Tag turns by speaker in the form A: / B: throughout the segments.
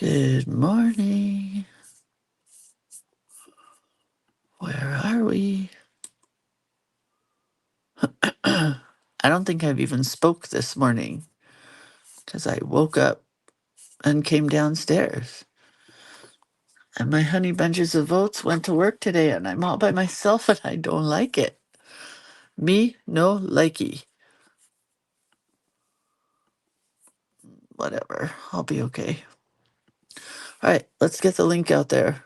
A: Good morning. Where are we? I don't think I've even spoke this morning because I woke up and came downstairs. And my honey bunches of oats went to work today and I'm all by myself and I don't like it. Me, no likey. Whatever. I'll be okay. All right, let's get the link out there.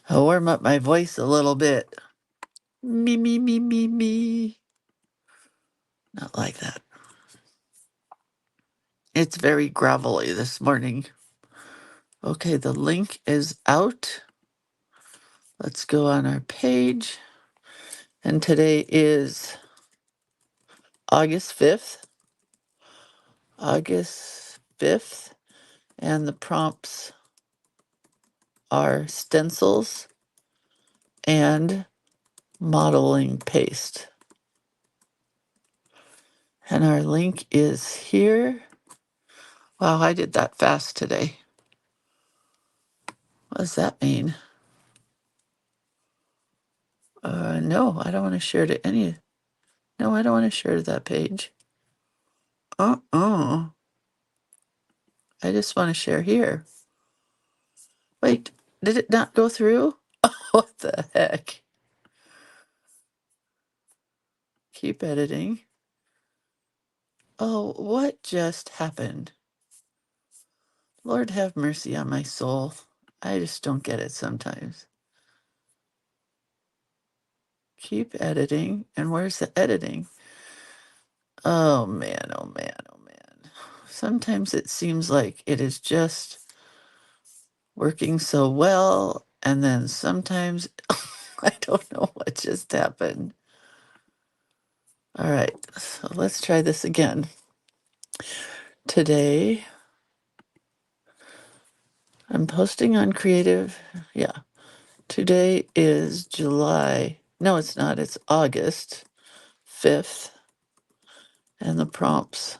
A: I'll warm up my voice a little bit. Me, me, me, me, me. Not like that. It's very gravelly this morning. Okay, the link is out. Let's go on our page. And today is August 5th. August 5th. And the prompts are stencils and modeling paste. And our link is here. Wow, I did that fast today. What does that mean? No, I don't want to share to any. No, I don't want to share to that page. I just want to share here. Wait, did it not go through? What the heck? Keep editing. Oh, what just happened? Lord have mercy on my soul. I just don't get it sometimes. Keep editing. And where's the editing? Oh man, oh man, oh man. Sometimes it seems like it is just working so well, and then sometimes I don't know what just happened. All right, so let's try this again. Today, I'm posting on Creative. Yeah. Today is July. No, it's not. It's August 5th. And the prompts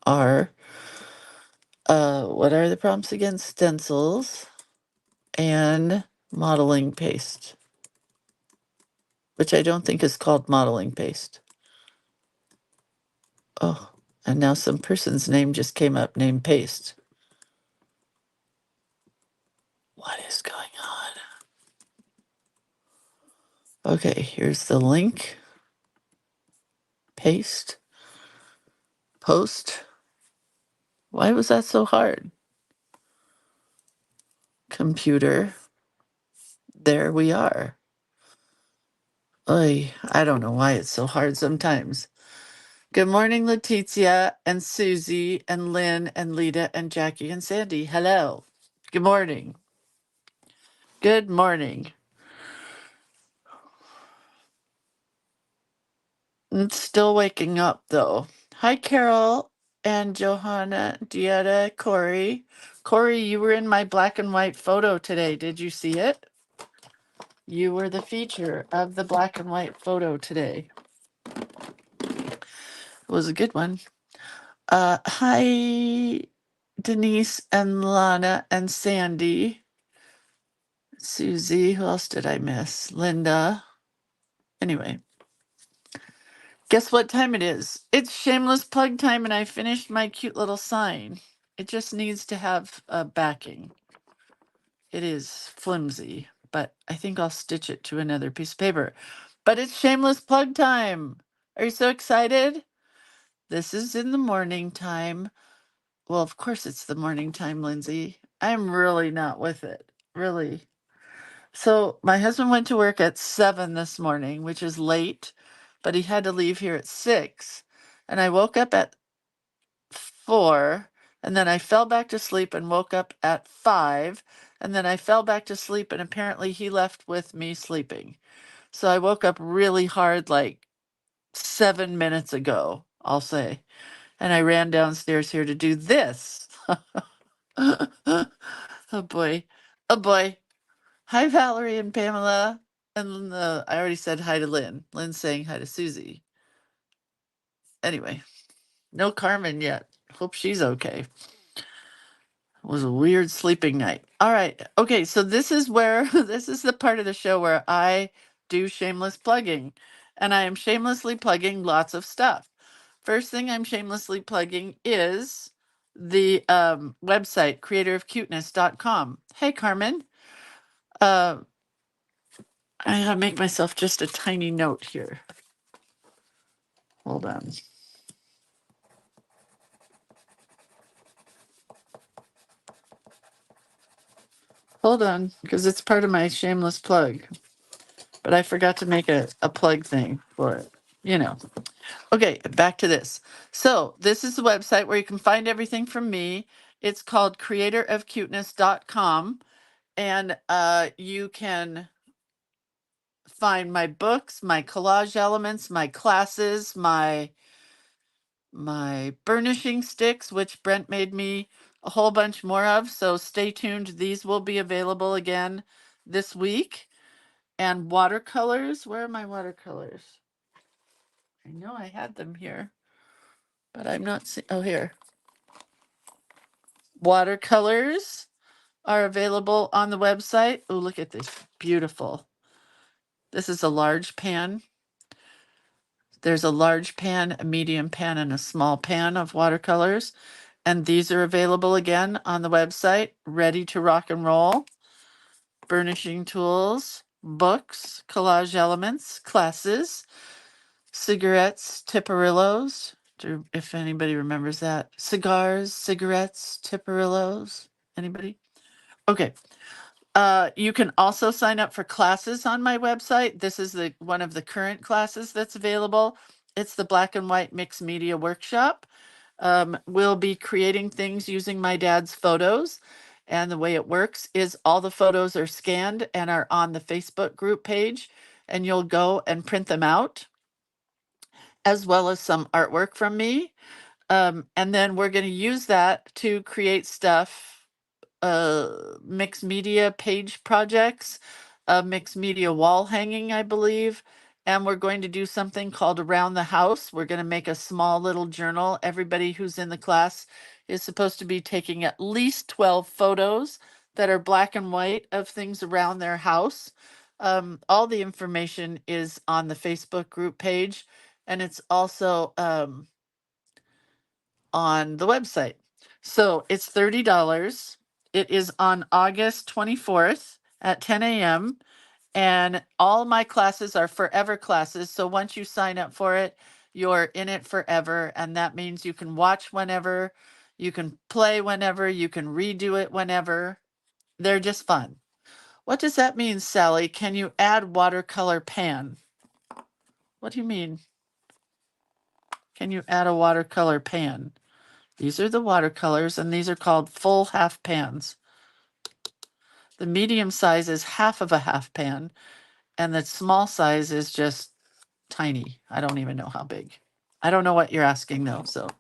A: are what are the prompts again? Stencils and modeling paste, which I don't think is called modeling paste. Oh, and now some person's name just came up named Paste. What is going on? Okay, here's the link. Paste. Post. Why was that so hard? Computer. There we are. Oy, I don't know why it's so hard sometimes. Good morning, Leticia and Susie and Lynn and Lita and Jackie and Sandy. Hello. Good morning. Good morning. It's still waking up though. Hi, Carol and Johanna, Dieta, Corey. Corey, you were in my black and white photo today. Did you see it? You were the feature of the black and white photo today. It was a good one. Hi, Denise and Lana and Sandy. Susie, who else did I miss? Linda. Anyway, guess what time it is? It's shameless plug time, and I finished my cute little sign. It just needs to have a backing. It is flimsy, but I think I'll stitch it to another piece of paper. But it's shameless plug time. Are you so excited? This is in the morning time. Well, of course it's the morning time, Lindsay. I'm really not with it. Really. So my husband went to work at 7 this morning, which is late, but he had to leave here at 6. And I woke up at 4, and then I fell back to sleep and woke up at 5, and then I fell back to sleep, and apparently he left with me sleeping. So I woke up really hard like 7 minutes ago, I'll say. And I ran downstairs here to do this. Oh boy. Oh boy. Hi, Valerie and Pamela. And I already said hi to Lynn. Lynn's saying hi to Susie. Anyway, no Carmen yet. Hope she's okay. was a weird sleeping night. All right. Okay. So this is where, this is the part of the show where I do shameless plugging. And I am shamelessly plugging lots of stuff. First thing I'm shamelessly plugging is the website, creatorofcuteness.com. Hey, Carmen. Uh, I gotta make myself just a tiny note here. Hold on. Hold on, because it's part of my shameless plug. But I forgot to make a plug thing for it. You know. Okay, back to this. So this is the website where you can find everything from me. It's called creatorofcuteness.com. And you can find my books, my collage elements, my classes, my burnishing sticks, which Brent made me a whole bunch more of. So stay tuned. These will be available again this week. And watercolors. Where are my watercolors? I know I had them here, but I'm not seeing. Oh, here. Watercolors are available on the website. Oh, look at this. Beautiful. This is a large pan. There's a large pan, a medium pan, and a small pan of watercolors. And these are available again on the website, ready to rock and roll. Burnishing tools, books, collage elements, classes, cigarettes, tiparillos. If anybody remembers that. Cigars, cigarettes, tiparillos. Anybody? Okay. You can also sign up for classes on my website. This is the one of the current classes that's available. It's the Black and White Mixed Media Workshop. We'll be creating things using my dad's photos. And the way it works is all the photos are scanned and are on the Facebook group page. And you'll go and print them out, as well as some artwork from me. And then we're going to use that to create stuff, mixed media page projects, mixed media wall hanging, I believe. And we're going to do something called Around the House. We're going to make a small little journal. Everybody who's in the class is supposed to be taking at least 12 photos that are black and white of things around their house. All the information is on the Facebook group page, and it's also on the website. So it's $30. It is on August 24th at 10 a.m. And all my classes are forever classes. So once you sign up for it, you're in it forever. And that means you can watch whenever, you can play whenever, you can redo it whenever. They're just fun. What does that mean, Sally? Can you add watercolor pan? What do you mean? Can you add a watercolor pan? These are the watercolors, and these are called full half pans. The medium size is half of a half pan, and the small size is just tiny. I don't even know how big. I don't know what you're asking though. So,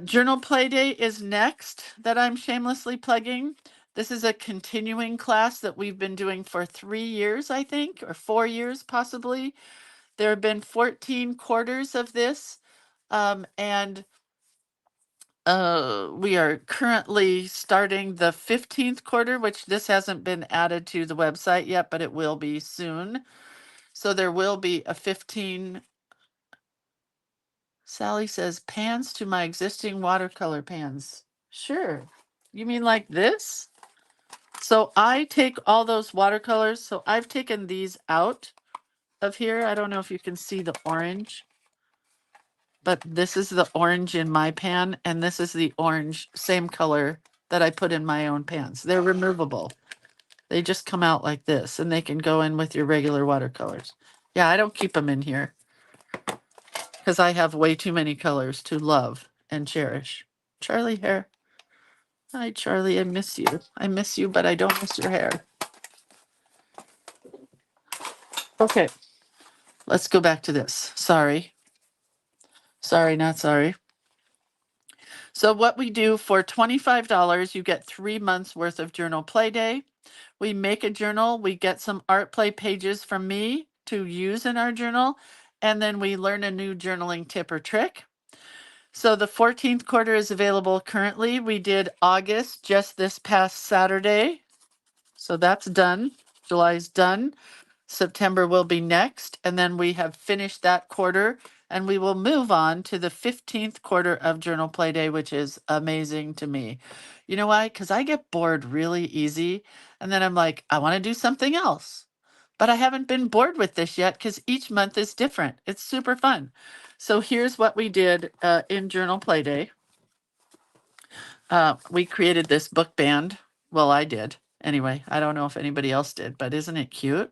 A: journal play day is next that I'm shamelessly plugging. This is a continuing class that we've been doing for 3 years, I think, or 4 years possibly. There have been 14 quarters of this, and we are currently starting the 15th quarter, which this hasn't been added to the website yet, but it will be soon. So there will be a 15. Sally says, pans to my existing watercolor pans. Sure. You mean like this? So I take all those watercolors. So I've taken these out of here. I don't know if you can see the orange, but this is the orange in my pan, and this is the orange, same color that I put in my own pans. They're removable. They just come out like this, and they can go in with your regular watercolors. Yeah, I don't keep them in here because I have way too many colors to love and cherish. Charlie hair. Hi, Charlie. I miss you. I miss you, but I don't miss your hair. Okay, let's go back to this. Sorry. Sorry, not sorry. So what we do for $25, you get 3 months worth of journal play day. We make a journal. We get some art play pages from me to use in our journal. And then we learn a new journaling tip or trick. So the 14th quarter is available currently. We did August just this past Saturday. So that's done. July's done. September will be next. And then we have finished that quarter and we will move on to the 15th quarter of Journal Play Day, which is amazing to me. You know why? Because I get bored really easy. And then I'm like, I want to do something else. But I haven't been bored with this yet because each month is different. It's super fun. So here's what we did in Journal Play Day. We created this book band. Well, I did. Anyway, I don't know if anybody else did, but isn't it cute?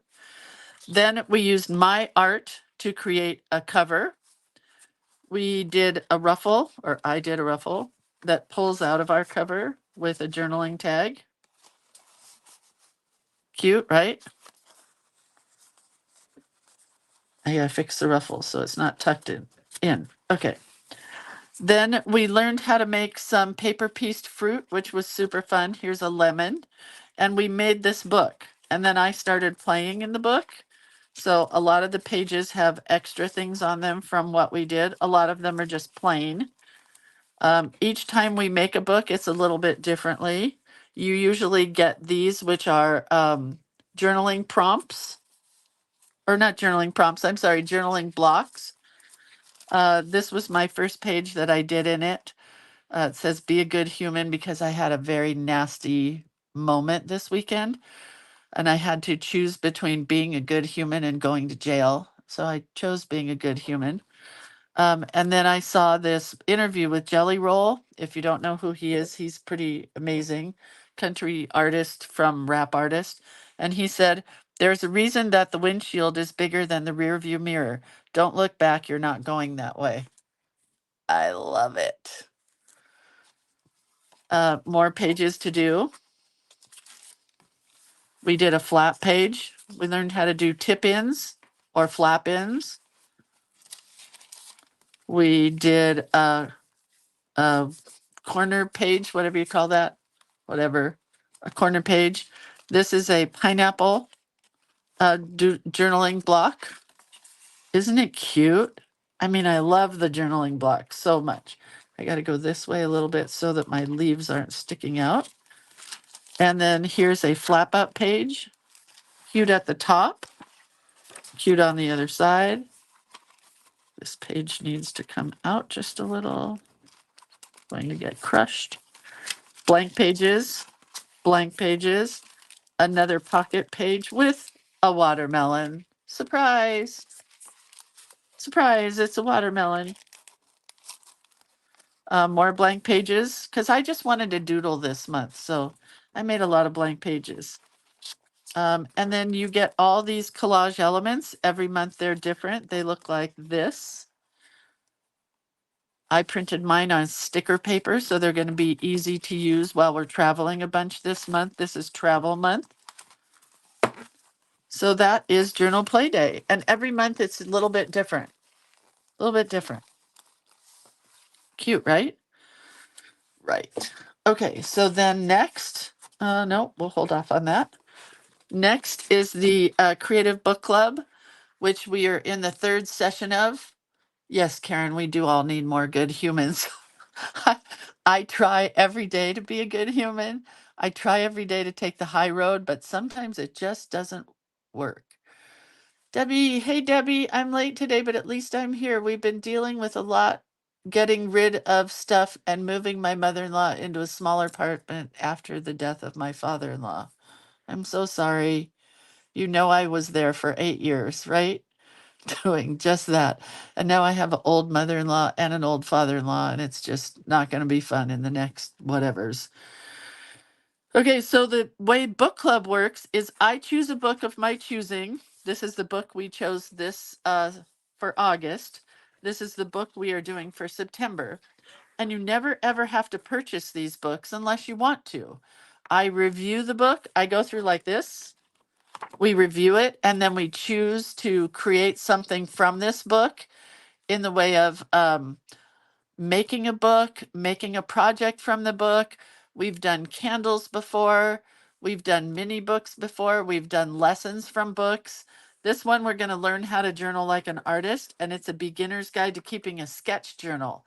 A: Then we used my art to create a cover. We did a ruffle, or I did a ruffle, that pulls out of our cover with a journaling tag. Cute, right? I gotta fix the ruffle so it's not tucked in. Okay. Then we learned how to make some paper pieced fruit, which was super fun. Here's a lemon. And we made this book. And then I started playing in the book. So a lot of the pages have extra things on them from what we did. A lot of them are just plain. Each time we make a book, it's a little bit differently. You usually get these, which are journaling prompts, or not journaling prompts, I'm sorry, journaling blocks. This was my first page that I did in it. It says, be a good human, because I had a very nasty moment this weekend and I had to choose between being a good human and going to jail. So I chose being a good human. And then I saw this interview with Jelly Roll. If you don't know who he is, he's pretty amazing country artist from rap artist. And he said, there's a reason that the windshield is bigger than the rear view mirror. Don't look back. You're not going that way. I love it. More pages to do. We did a flap page. We learned how to do tip ins or flap ins. We did a corner page, whatever you call that, whatever, a corner page. This is a pineapple journaling block. Isn't it cute? I mean, I love the journaling block so much. I got to go this way a little bit so that my leaves aren't sticking out. And then here's a flap up page, cute at the top, cute on the other side. This page needs to come out just a little. Going to get crushed. Blank pages, blank pages. Another pocket page with a watermelon. Surprise! Surprise, it's a watermelon. More blank pages, because I just wanted to doodle this month, so I made a lot of blank pages. And then you get all these collage elements. Every month they're different. They look like this. I printed mine on sticker paper, so they're going to be easy to use while we're traveling a bunch this month. This is travel month. So that is Journal Play Day. And every month it's a little bit different. A little bit different. Cute, right? Right. Okay, so then next, no, we'll hold off on that. Next is the Creative Book Club, which we are in the third session of. Yes, Karen, we do all need more good humans. I try every day to be a good human. I try every day to take the high road, but sometimes it just doesn't work. Debbie, hey Debbie, I'm late today, but at least I'm here. We've been dealing with a lot, getting rid of stuff and moving my mother-in-law into a smaller apartment after the death of my father-in-law. I'm so sorry. You know I was there for 8 years, right? Doing just that. And now I have an old mother-in-law and an old father-in-law, and it's just not going to be fun in the next whatevers. Okay, so the way book club works is I choose a book of my choosing. This is the book we chose this for August. This is the book we are doing for September. And you never ever have to purchase these books unless you want to. I review the book. I go through like this. We review it, and then we choose to create something from this book in the way of making a book, making a project from the book. We've done candles before. We've done mini books before. We've done lessons from books. This one, we're going to learn how to journal like an artist, and it's a beginner's guide to keeping a sketch journal.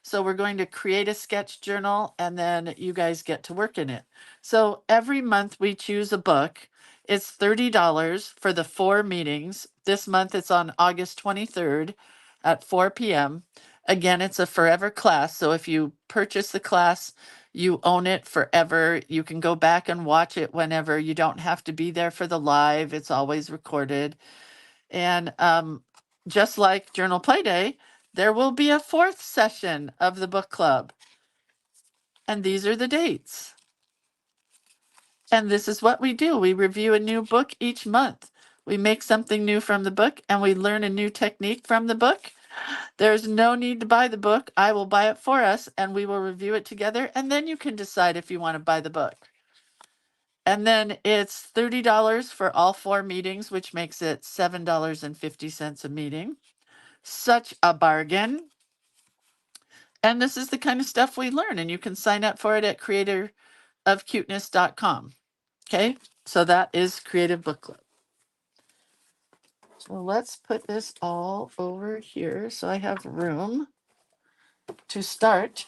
A: So we're going to create a sketch journal and then you guys get to work in it. So every month we choose a book. It's $30 for the 4 meetings. This month it's on August 23rd at 4 p.m. Again, it's a forever class. So if you purchase the class, you own it forever. You can go back and watch it whenever. You don't have to be there for the live. It's always recorded. And just like Journal Play Day, there will be a 4th session of the book club. And these are the dates. And this is what we do. We review a new book each month. We make something new from the book and we learn a new technique from the book. There's no need to buy the book. I will buy it for us and we will review it together. And then you can decide if you want to buy the book. And then it's $30 for all 4 meetings, which makes it $7.50 a meeting. Such a bargain. And this is the kind of stuff we learn, and you can sign up for it at creatorofcuteness.com. Okay, so that is Creative Book Club. So let's put this all over here so I have room to start.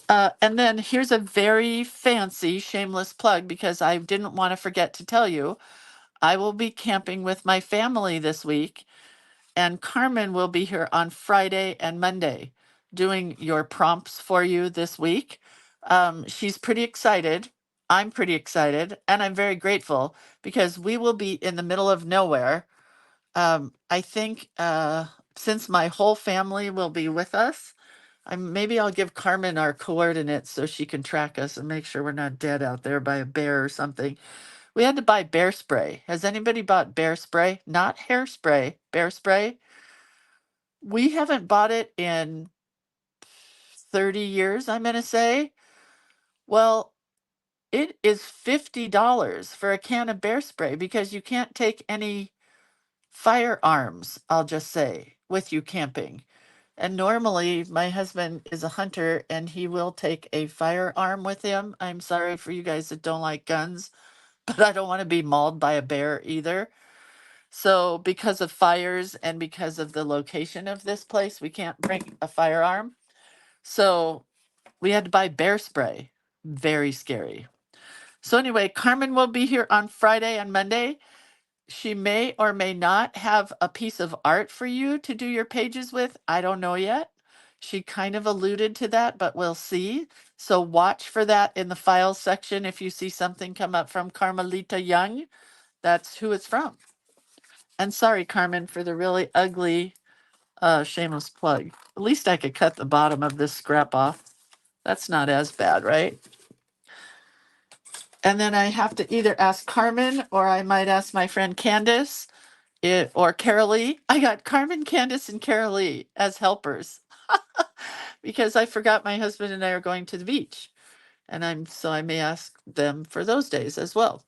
A: And then here's a very fancy shameless plug because I didn't want to forget to tell you, I will be camping with my family this week. And Carmen will be here on Friday and Monday doing your prompts for you this week. She's pretty excited. I'm pretty excited. And I'm very grateful because we will be in the middle of nowhere. I think since my whole family will be with us, maybe I'll give Carmen our coordinates so she can track us and make sure we're not dead out there by a bear or something. We had to buy bear spray. Has anybody bought bear spray? Not hairspray, bear spray. We haven't bought it in 30 years, I'm going to say. Well, it is $50 for a can of bear spray because you can't take any firearms, I'll just say, with you camping. And normally my husband is a hunter and he will take a firearm with him. I'm sorry for you guys that don't like guns, but I don't want to be mauled by a bear either. So because of fires and because of the location of this place, we can't bring a firearm. So we had to buy bear spray. Very scary. So anyway, Carmen will be here on Friday and Monday. She may or may not have a piece of art for you to do your pages with. I don't know yet. She kind of alluded to that, but we'll see. So watch for that in the files section. If you see something come up from Carmelita Young, that's who it's from. And sorry, Carmen, for the really ugly shameless plug. At least I could cut the bottom of this scrap off. That's not as bad, right? And then I have to either ask Carmen or I might ask my friend Candace or Carolee. I got Carmen, Candace, and Carolee as helpers because I forgot my husband and I are going to the beach. And I may ask them for those days as well.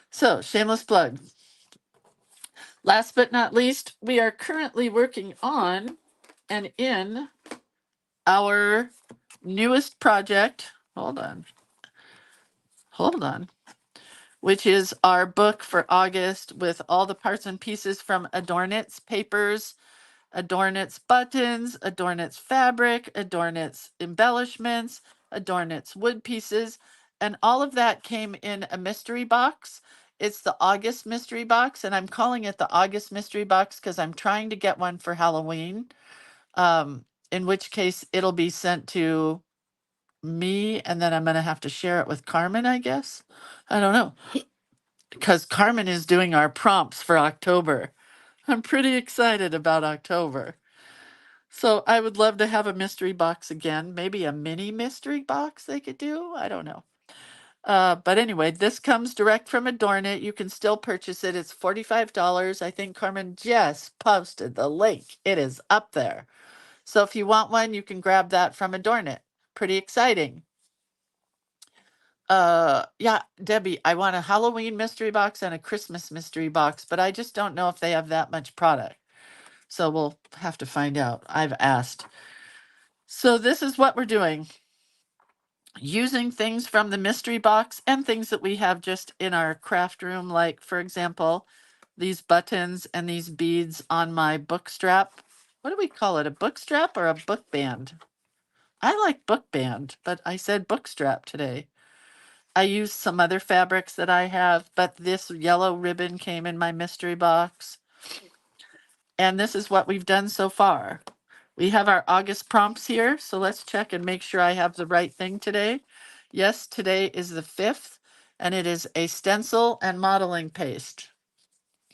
A: So, shameless plug. Last but not least, we are currently working on and in our newest project. Hold on. Which is our book for August with all the parts and pieces from Adornit's papers, Adornit's buttons, Adornit's fabric, Adornit's embellishments, Adornit's wood pieces, and all of that came in a mystery box. It's the August mystery box, and I'm calling it the August mystery box because I'm trying to get one for Halloween. In which case it'll be sent to me, and then I'm going to have to share it with Carmen, I guess. I don't know. Because Carmen is doing our prompts for October. I'm pretty excited about October. So I would love to have a mystery box again. Maybe a mini mystery box they could do. I don't know. But anyway, this comes direct from Adornit. You can still purchase it. It's $45. I think Carmen just posted the link. It is up there. So if you want one, you can grab that from Adornit. Pretty exciting. Yeah, Debbie, I want a Halloween mystery box and a Christmas mystery box, but I just don't know if they have that much product. So we'll have to find out. I've asked. So this is what we're doing. Using things from the mystery box and things that we have just in our craft room, like, for example, these buttons and these beads on my book strap. What do we call it? A book strap or a book band? I like book band, but I said book strap today. I used some other fabrics that I have, but this yellow ribbon came in my mystery box. And this is what we've done so far. We have our August prompts here, so let's check and make sure I have the right thing today. Yes, today is the 5th, and it is a stencil and modeling paste.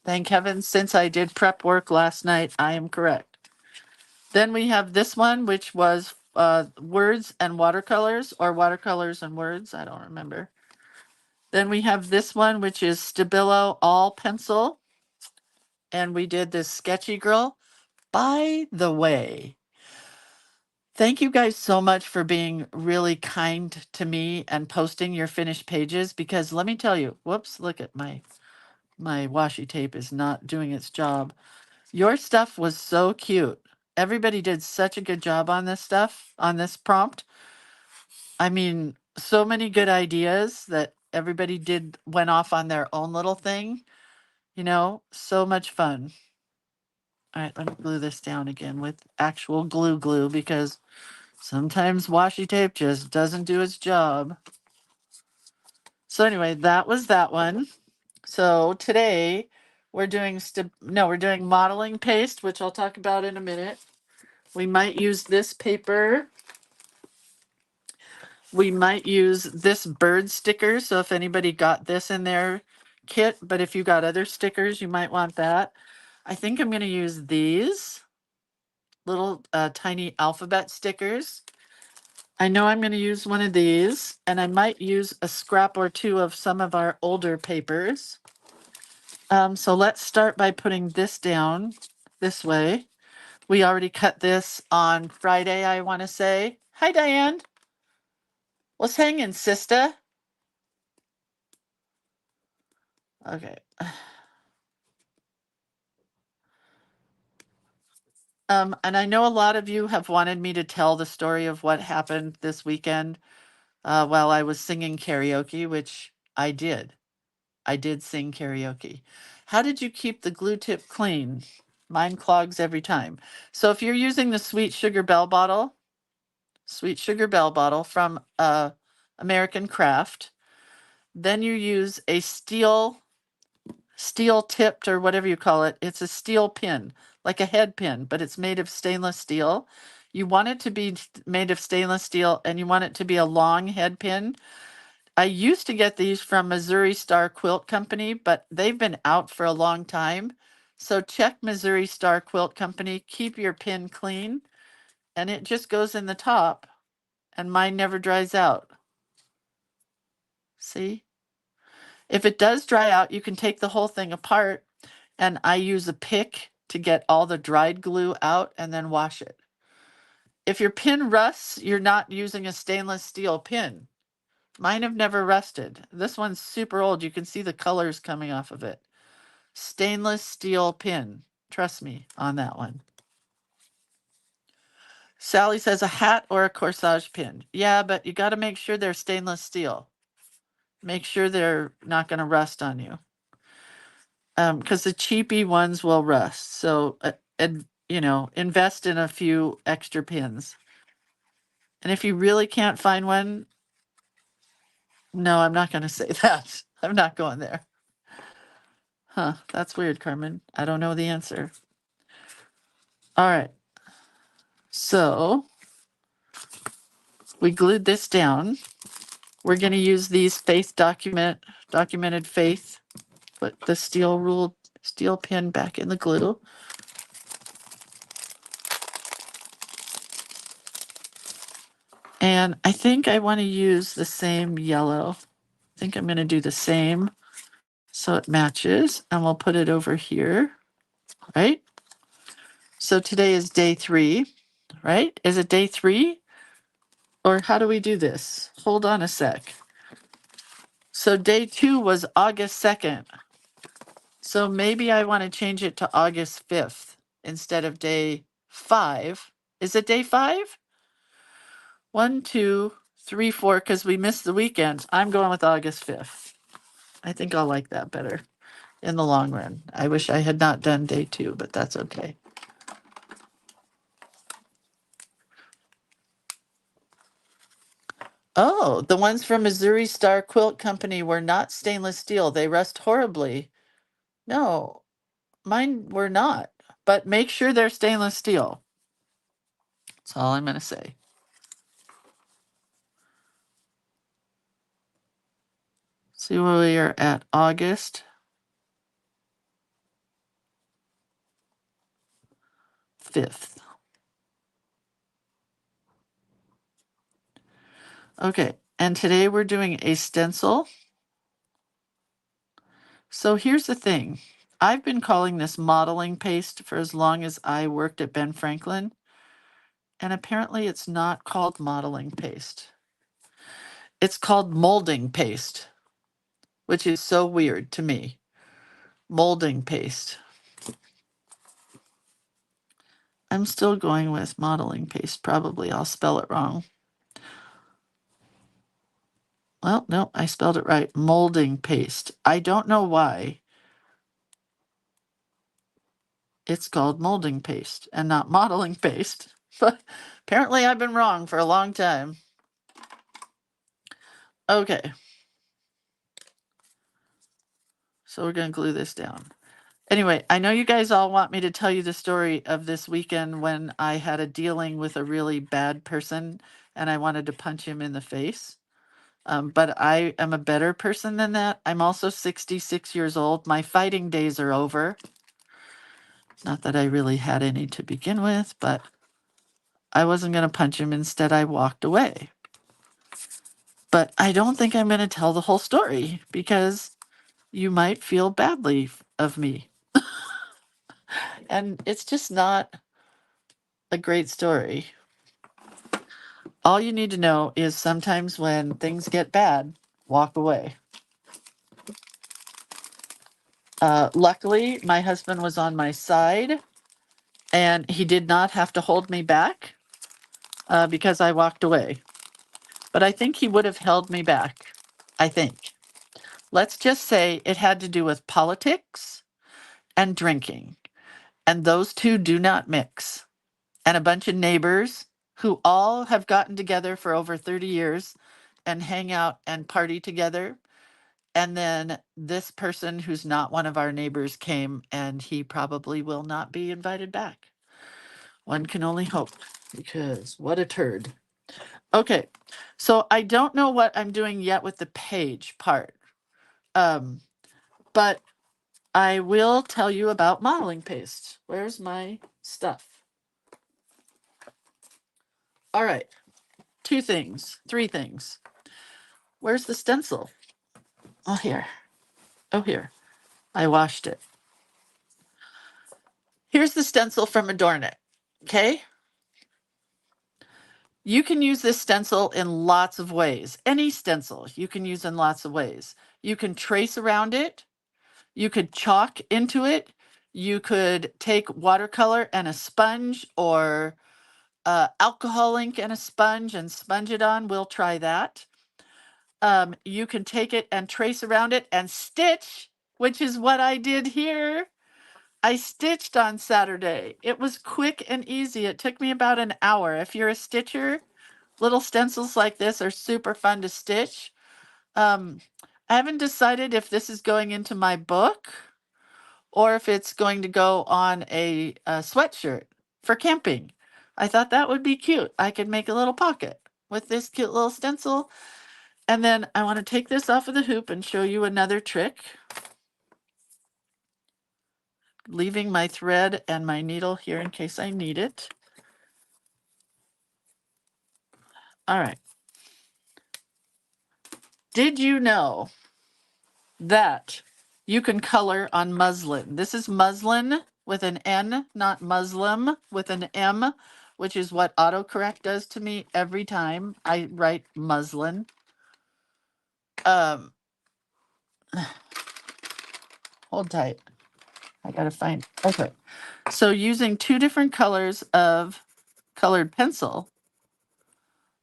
A: Thank heaven, since I did prep work last night, I am correct. Then we have this one, which was words and watercolors, or watercolors and words, I don't remember. Then we have this one, which is Stabilo all pencil. And we did this sketchy girl. By the way, thank you guys so much for being really kind to me and posting your finished pages, because let me tell you, whoops, look at my washi tape is not doing its job. Your stuff was so cute. Everybody did such a good job on this stuff, on this prompt. I mean, so many good ideas that everybody went off on their own little thing. So much fun. All right, let me glue this down again with actual glue because sometimes washi tape just doesn't do its job. So anyway, that was that one. So today we're doing we're doing modeling paste, which I'll talk about in a minute. We might use this paper. We might use this bird sticker. So if anybody got this in their kit, but if you got other stickers, you might want that. I think I'm going to use these little tiny alphabet stickers. I know I'm going to use one of these, and I might use a scrap or two of some of our older papers. So let's start by putting this down this way. We already cut this on Friday, I want to say. Hi, Diane. What's hanging, sister? Okay. And I know a lot of you have wanted me to tell the story of what happened this weekend while I was singing karaoke, which I did. I did sing karaoke. How did you keep the glue tip clean? Mine clogs every time. So if you're using the Sweet Sugar Bell bottle from American Craft, then you use a steel tipped or whatever you call it. It's a steel pin, like a head pin, but it's made of stainless steel. You want it to be made of stainless steel, and you want it to be a long head pin. I used to get these from Missouri Star Quilt Company, but they've been out for a long time. So check Missouri Star Quilt Company, keep your pin clean, and it just goes in the top, and mine never dries out. See? If it does dry out, you can take the whole thing apart, and I use a pick to get all the dried glue out and then wash it. If your pin rusts, you're not using a stainless steel pin. Mine have never rusted. This one's super old. You can see the colors coming off of it. Stainless steel pin. Trust me on that one. Sally says a hat or a corsage pin. Yeah, but you got to make sure they're stainless steel. Make sure they're not going to rust on you. Because the cheapy ones will rust. So, invest in a few extra pins. And if you really can't find one, no, I'm not going to say that. I'm not going there. Huh, that's weird, Carmen. I don't know the answer. All right. So we glued this down. We're going to use these documented faith. Put the steel pin back in the glue. And I think I want to use the same yellow. I think I'm going to do the same so it matches, and we'll put it over here, right? So today is day 3, right? Is it day 3? Or how do we do this? Hold on a sec. So day 2 was August 2nd. So maybe I want to change it to August 5th instead of day 5. Is it day 5? 1, 2, 3, 4, because we missed the weekend. I'm going with August 5th. I think I'll like that better in the long run. I wish I had not done day 2, but that's okay. Oh, the ones from Missouri Star Quilt Company were not stainless steel. They rust horribly. No, mine were not. But make sure they're stainless steel. That's all I'm going to say. See where we are at August 5th. Okay, and today we're doing a stencil. So here's the thing. I've been calling this modeling paste for as long as I worked at Ben Franklin, and apparently it's not called modeling paste. It's called molding paste, which is so weird to me. Molding paste. I'm still going with modeling paste, probably. I'll spell it wrong. Well, no, I spelled it right. Molding paste. I don't know why it's called molding paste and not modeling paste, but apparently I've been wrong for a long time. Okay. So we're going to glue this down. Anyway, I know you guys all want me to tell you the story of this weekend when I had a dealing with a really bad person and I wanted to punch him in the face. But I am a better person than that. I'm also 66 years old. My fighting days are over. Not that I really had any to begin with, but I wasn't going to punch him. Instead, I walked away. But I don't think I'm going to tell the whole story because you might feel badly of me. And it's just not a great story. All you need to know is sometimes when things get bad, walk away. Luckily, my husband was on my side and he did not have to hold me back because I walked away. But I think he would have held me back. I think. Let's just say it had to do with politics and drinking. And those two do not mix. And a bunch of neighbors who all have gotten together for over 30 years and hang out and party together. And then this person who's not one of our neighbors came and he probably will not be invited back. One can only hope because what a turd. Okay, so I don't know what I'm doing yet with the page part. But I will tell you about modeling paste. Where's my stuff? All right, three things. Where's the stencil? Oh, here. Oh, here. I washed it. Here's the stencil from Adornit. Okay. You can use this stencil in lots of ways. Any stencil you can use in lots of ways. You can trace around it. You could chalk into it. You could take watercolor and a sponge or alcohol ink and a sponge and sponge it on. We'll try that. You can take it and trace around it and stitch, which is what I did here. I stitched on Saturday. It was quick and easy. It took me about an hour. If you're a stitcher, little stencils like this are super fun to stitch. I haven't decided if this is going into my book or if it's going to go on a sweatshirt for camping. I thought that would be cute. I could make a little pocket with this cute little stencil. And then I want to take this off of the hoop and show you another trick. Leaving my thread and my needle here in case I need it. All right. Did you know that you can color on muslin? This is muslin with an N, not Muslim with an M, which is what autocorrect does to me every time I write muslin. Hold tight. I gotta find, okay. So using two different colors of colored pencil,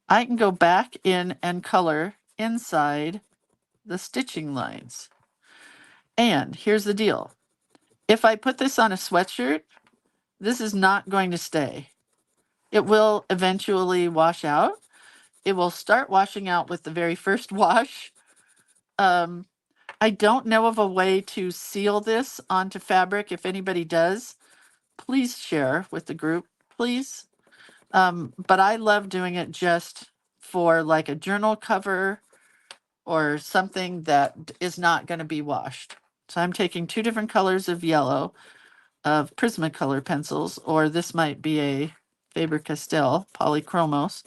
A: I can go back in and color inside the stitching lines. And here's the deal. If I put this on a sweatshirt, this is not going to stay. It will eventually wash out. it will start washing out with the very first wash. I don't know of a way to seal this onto fabric. If anybody does, please share with the group, please. But I love doing it just for like a journal cover or something that is not going to be washed. So I'm taking 2 different colors of yellow of Prismacolor pencils, or this might be a Faber-Castell Polychromos,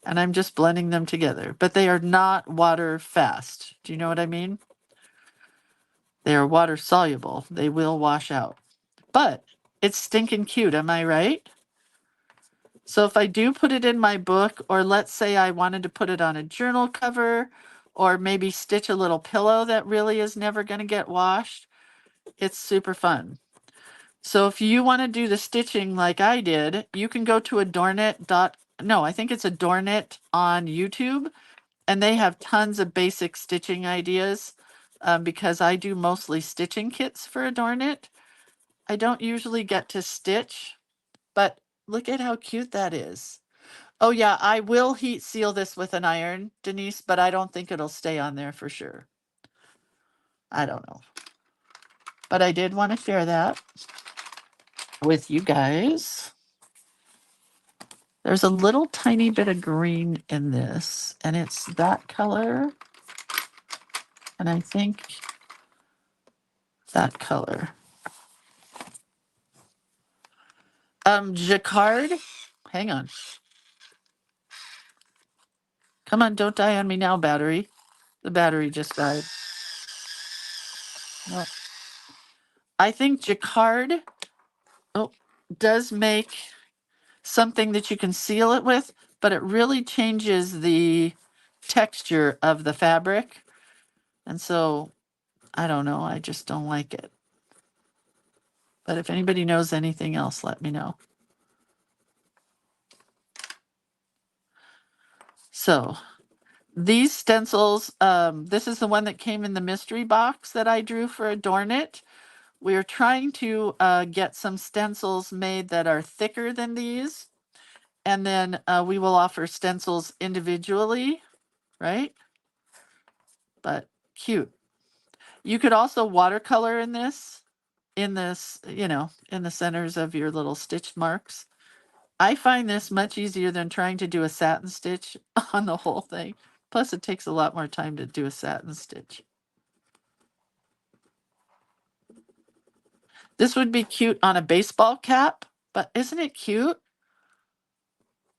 A: and I'm just blending them together. But they are not water fast. Do you know what I mean? They are water soluble. They will wash out. But it's stinking cute, am I right? So if I do put it in my book, or let's say I wanted to put it on a journal cover, or maybe stitch a little pillow that really is never going to get washed, it's super fun. So if you want to do the stitching like I did, you can go to Adornit. No, I think it's Adornit on YouTube, and they have tons of basic stitching ideas. Because I do mostly stitching kits for Adornit. I don't usually get to stitch, but look at how cute that is. Oh yeah, I will heat seal this with an iron, Denise, but I don't think it'll stay on there for sure. I don't know. But I did want to share that with you guys. There's a little tiny bit of green in this, and it's that color. And I think that color. Jacquard. Hang on. Come on, don't die on me now, battery. The battery just died. No. I think Jacquard does make something that you can seal it with, but it really changes the texture of the fabric. And so, I don't know, I just don't like it. But if anybody knows anything else, let me know. So, these stencils, this is the one that came in the mystery box that I drew for Adornit. We're trying to get some stencils made that are thicker than these. And then we will offer stencils individually, right? But cute. You could also watercolor in this, in the centers of your little stitch marks. I find this much easier than trying to do a satin stitch on the whole thing. Plus, it takes a lot more time to do a satin stitch. This would be cute on a baseball cap, but isn't it cute?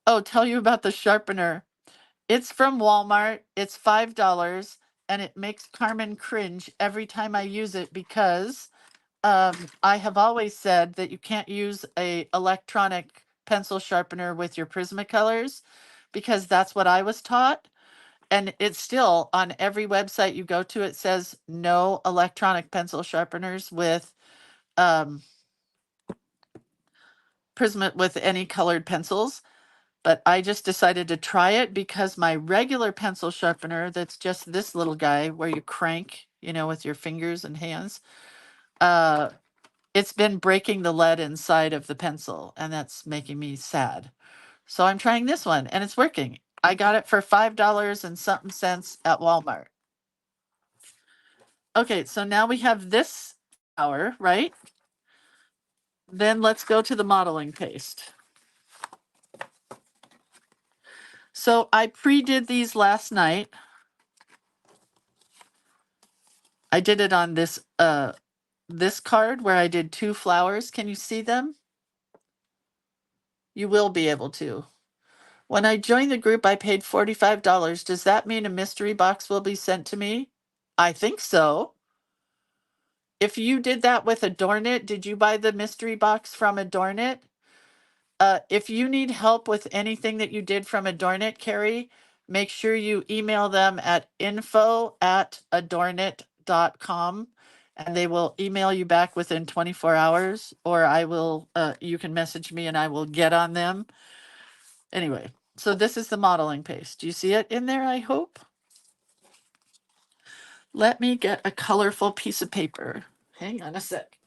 A: Oh, tell you about the sharpener. It's from Walmart. It's $5, and it makes Carmen cringe every time I use it because I have always said that you can't use a electronic pencil sharpener with your Prismacolors because that's what I was taught. And it's still on every website you go to, it says no electronic pencil sharpeners with Prisma with any colored pencils. But I just decided to try it because my regular pencil sharpener, that's just this little guy where you crank, with your fingers and hands, it's been breaking the lead inside of the pencil, and that's making me sad. So I'm trying this one, and it's working. I got it for $5 and something cents at Walmart. Okay, so now we have this hour, right? Then let's go to the modeling paste. So I pre-did these last night. I did it on this card where I did 2 flowers. Can you see them? You will be able to. When I joined the group, I paid $45. Does that mean a mystery box will be sent to me? I think so. If you did that with Adornit, did you buy the mystery box from Adornit? If you need help with anything that you did from Adornit, Carrie, make sure you email them at info@adornit.com, and they will email you back within 24 hours, or you can message me and I will get on them. Anyway, so this is the modeling paste. Do you see it in there, I hope? Let me get a colorful piece of paper. Hang on a sec.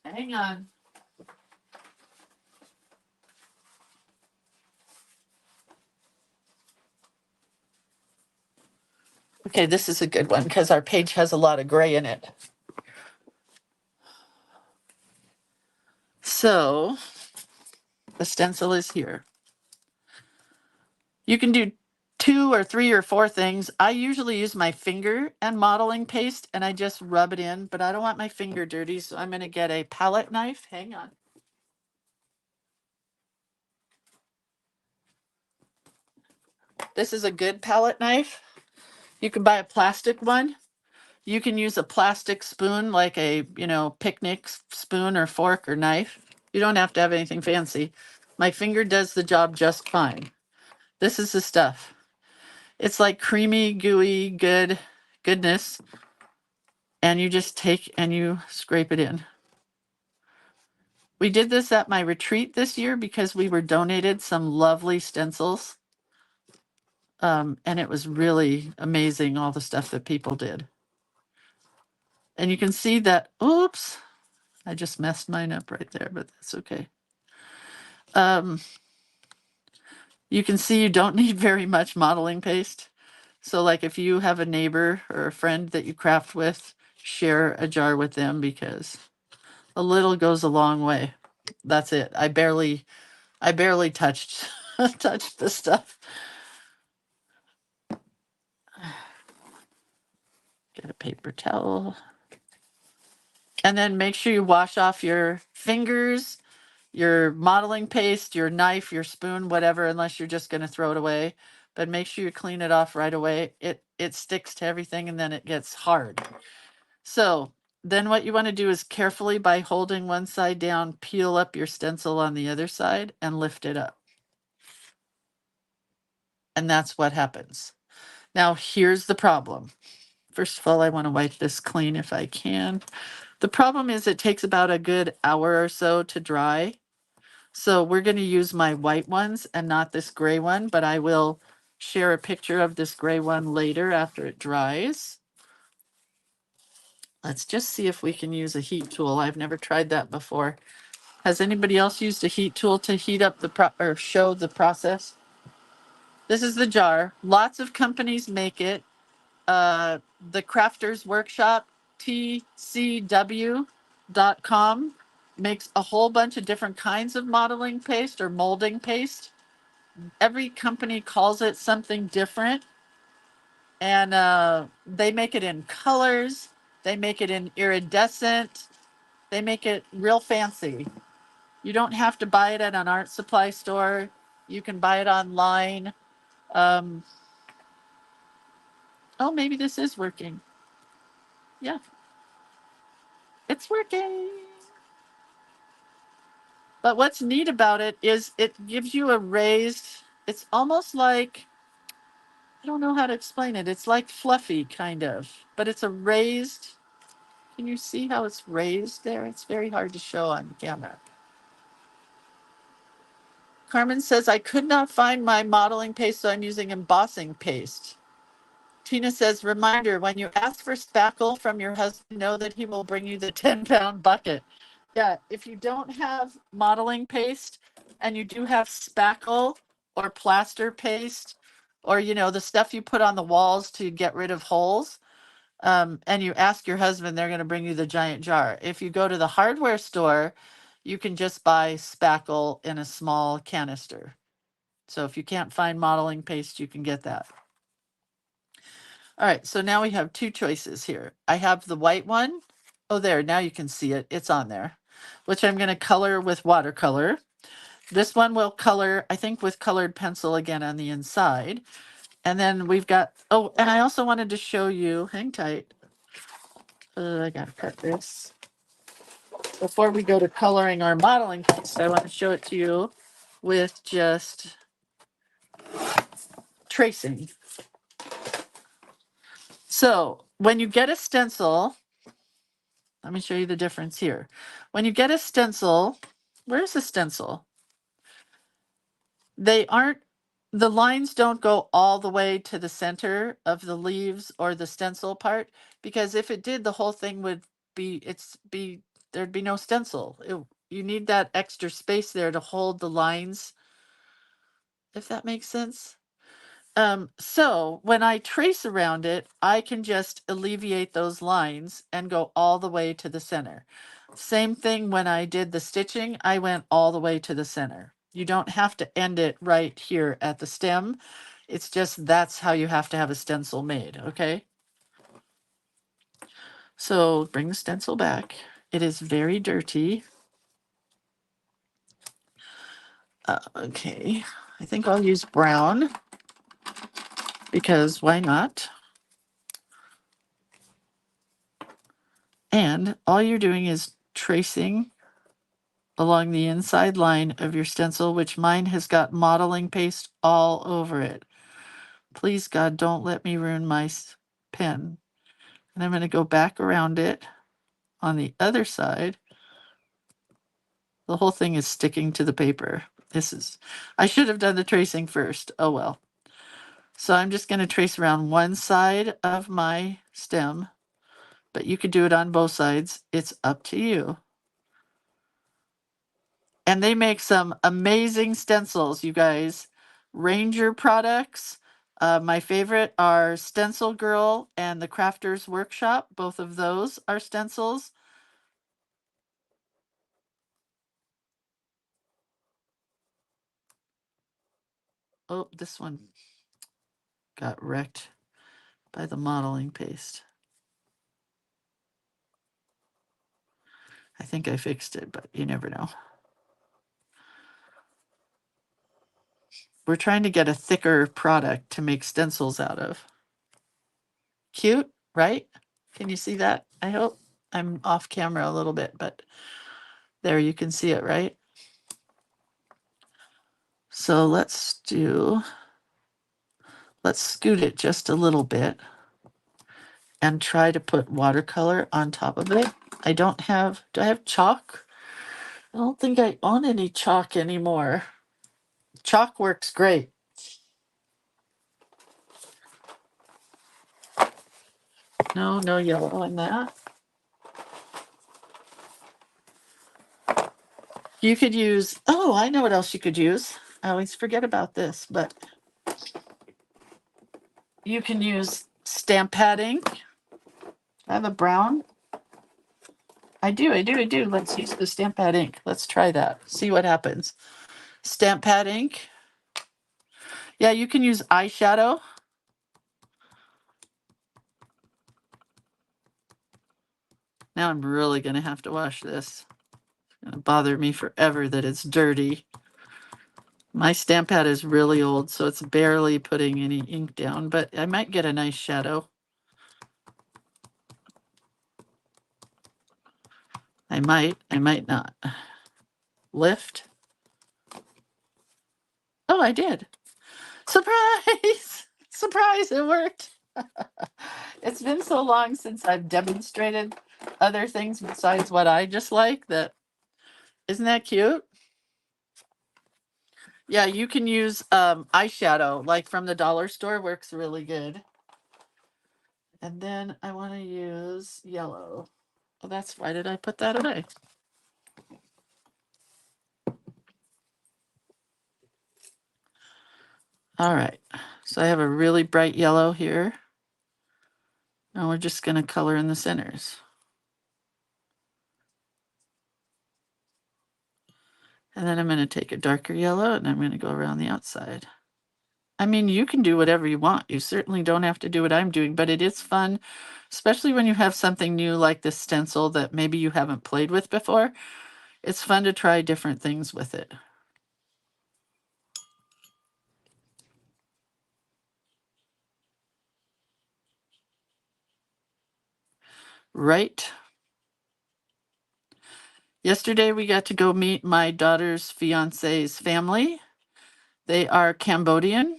A: Hang on. Okay, this is a good one because our page has a lot of gray in it. So the stencil is here. You can do 2 or 3 or 4 things. I usually use my finger and modeling paste and I just rub it in, but I don't want my finger dirty, so I'm going to get a palette knife. Hang on. This is a good palette knife. You can buy a plastic one. You can use a plastic spoon, like a, picnic spoon or fork or knife. You don't have to have anything fancy. My finger does the job just fine. This is the stuff. It's like creamy, gooey, goodness. And you just take and you scrape it in. We did this at my retreat this year because we were donated some lovely stencils. And it was really amazing, all the stuff that people did. And you can see that, oops, I just messed mine up right there, but that's okay. You can see you don't need very much modeling paste. So like if you have a neighbor or a friend that you craft with, share a jar with them because a little goes a long way. That's it. I barely touched touched the stuff. Get a paper towel. And then make sure you wash off your fingers, your modeling paste, your knife, your spoon, whatever, unless you're just going to throw it away. But make sure you clean it off right away. It sticks to everything and then it gets hard. So then what you want to do is carefully, by holding one side down, peel up your stencil on the other side and lift it up. And that's what happens. Now here's the problem. First of all, I want to wipe this clean if I can. The problem is it takes about a good hour or so to dry. So we're going to use my white ones and not this gray one, but I will share a picture of this gray one later after it dries. Let's just see if we can use a heat tool. I've never tried that before. Has anybody else used a heat tool to heat up or show the process? This is the jar. Lots of companies make it. The Crafters Workshop, tcw.com, makes a whole bunch of different kinds of modeling paste or molding paste. Every company calls it something different. And they make it in colors. They make it in iridescent. They make it real fancy. You don't have to buy it at an art supply store. You can buy it online. Oh, maybe this is working. Yeah, it's working. But what's neat about it is it gives you a raised, it's almost like, I don't know how to explain it. It's like fluffy kind of, but it's a raised. Can you see how it's raised there? It's very hard to show on camera. Carmen says, I could not find my modeling paste, so I'm using embossing paste. Tina says, reminder, when you ask for spackle from your husband, know that he will bring you the 10-pound bucket. Yeah, if you don't have modeling paste and you do have spackle or plaster paste or, the stuff you put on the walls to get rid of holes, and you ask your husband, they're going to bring you the giant jar. If you go to the hardware store, you can just buy spackle in a small canister. So if you can't find modeling paste, you can get that. All right, so now we have 2 choices here. I have the white one. Oh, there, now you can see it. It's on there, which I'm going to color with watercolor. This one will color, I think, with colored pencil again on the inside. And then we've got, oh, and I also wanted to show you, hang tight. I got to cut this. Before we go to coloring our modeling paste, I want to show it to you with just tracing. So when you get a stencil, let me show you the difference here. When you get a stencil, where's the stencil? The lines don't go all the way to the center of the leaves or the stencil part, because if it did, the whole thing would there'd be no stencil. You need that extra space there to hold the lines, if that makes sense. So when I trace around it, I can just alleviate those lines and go all the way to the center. Same thing when I did the stitching, I went all the way to the center. You don't have to end it right here at the stem. It's just that's how you have to have a stencil made, okay? So bring the stencil back. It is very dirty. Okay, I think I'll use brown because why not? And all you're doing is tracing along the inside line of your stencil, which mine has got modeling paste all over it. Please, God, don't let me ruin my pen. And I'm going to go back around it on the other side. The whole thing is sticking to the paper. I should have done the tracing first. Oh well. So I'm just going to trace around one side of my stem, but you could do it on both sides. It's up to you. And they make some amazing stencils, you guys. Ranger products. My favorite are Stencil Girl and the Crafters Workshop. Both of those are stencils. Oh, this one got wrecked by the modeling paste. I think I fixed it, but you never know. We're trying to get a thicker product to make stencils out of. Cute, right? Can you see that? I hope. I'm off camera a little bit, but there you can see it, right? So let's scoot it just a little bit and try to put watercolor on top of it. Do I have chalk? I don't think I own any chalk anymore. Chalk works great. No yellow in that. You could use, oh, I know what else you could use. I always forget about this, but you can use stamp pad ink. I have a brown. I do. Let's use the stamp pad ink. Let's try that. See what happens. Stamp pad ink. Yeah, you can use eyeshadow. Now I'm really going to have to wash this. It's going to bother me forever that it's dirty. My stamp pad is really old, so it's barely putting any ink down, but I might get a nice shadow. I might not. Lift. Oh, I did. Surprise! Surprise, it worked. It's been so long since I've demonstrated other things besides what I just like that. Isn't that cute? Yeah, you can use eyeshadow, like from the dollar store, works really good. And then I want to use yellow. Oh, why did I put that away? All right, so I have a really bright yellow here. And we're just going to color in the centers. And then I'm going to take a darker yellow and I'm going to go around the outside. I mean, you can do whatever you want. You certainly don't have to do what I'm doing, but it is fun, especially when you have something new like this stencil that maybe you haven't played with before. It's fun to try different things with it. Right? Yesterday we got to go meet my daughter's fiance's family. They are Cambodian.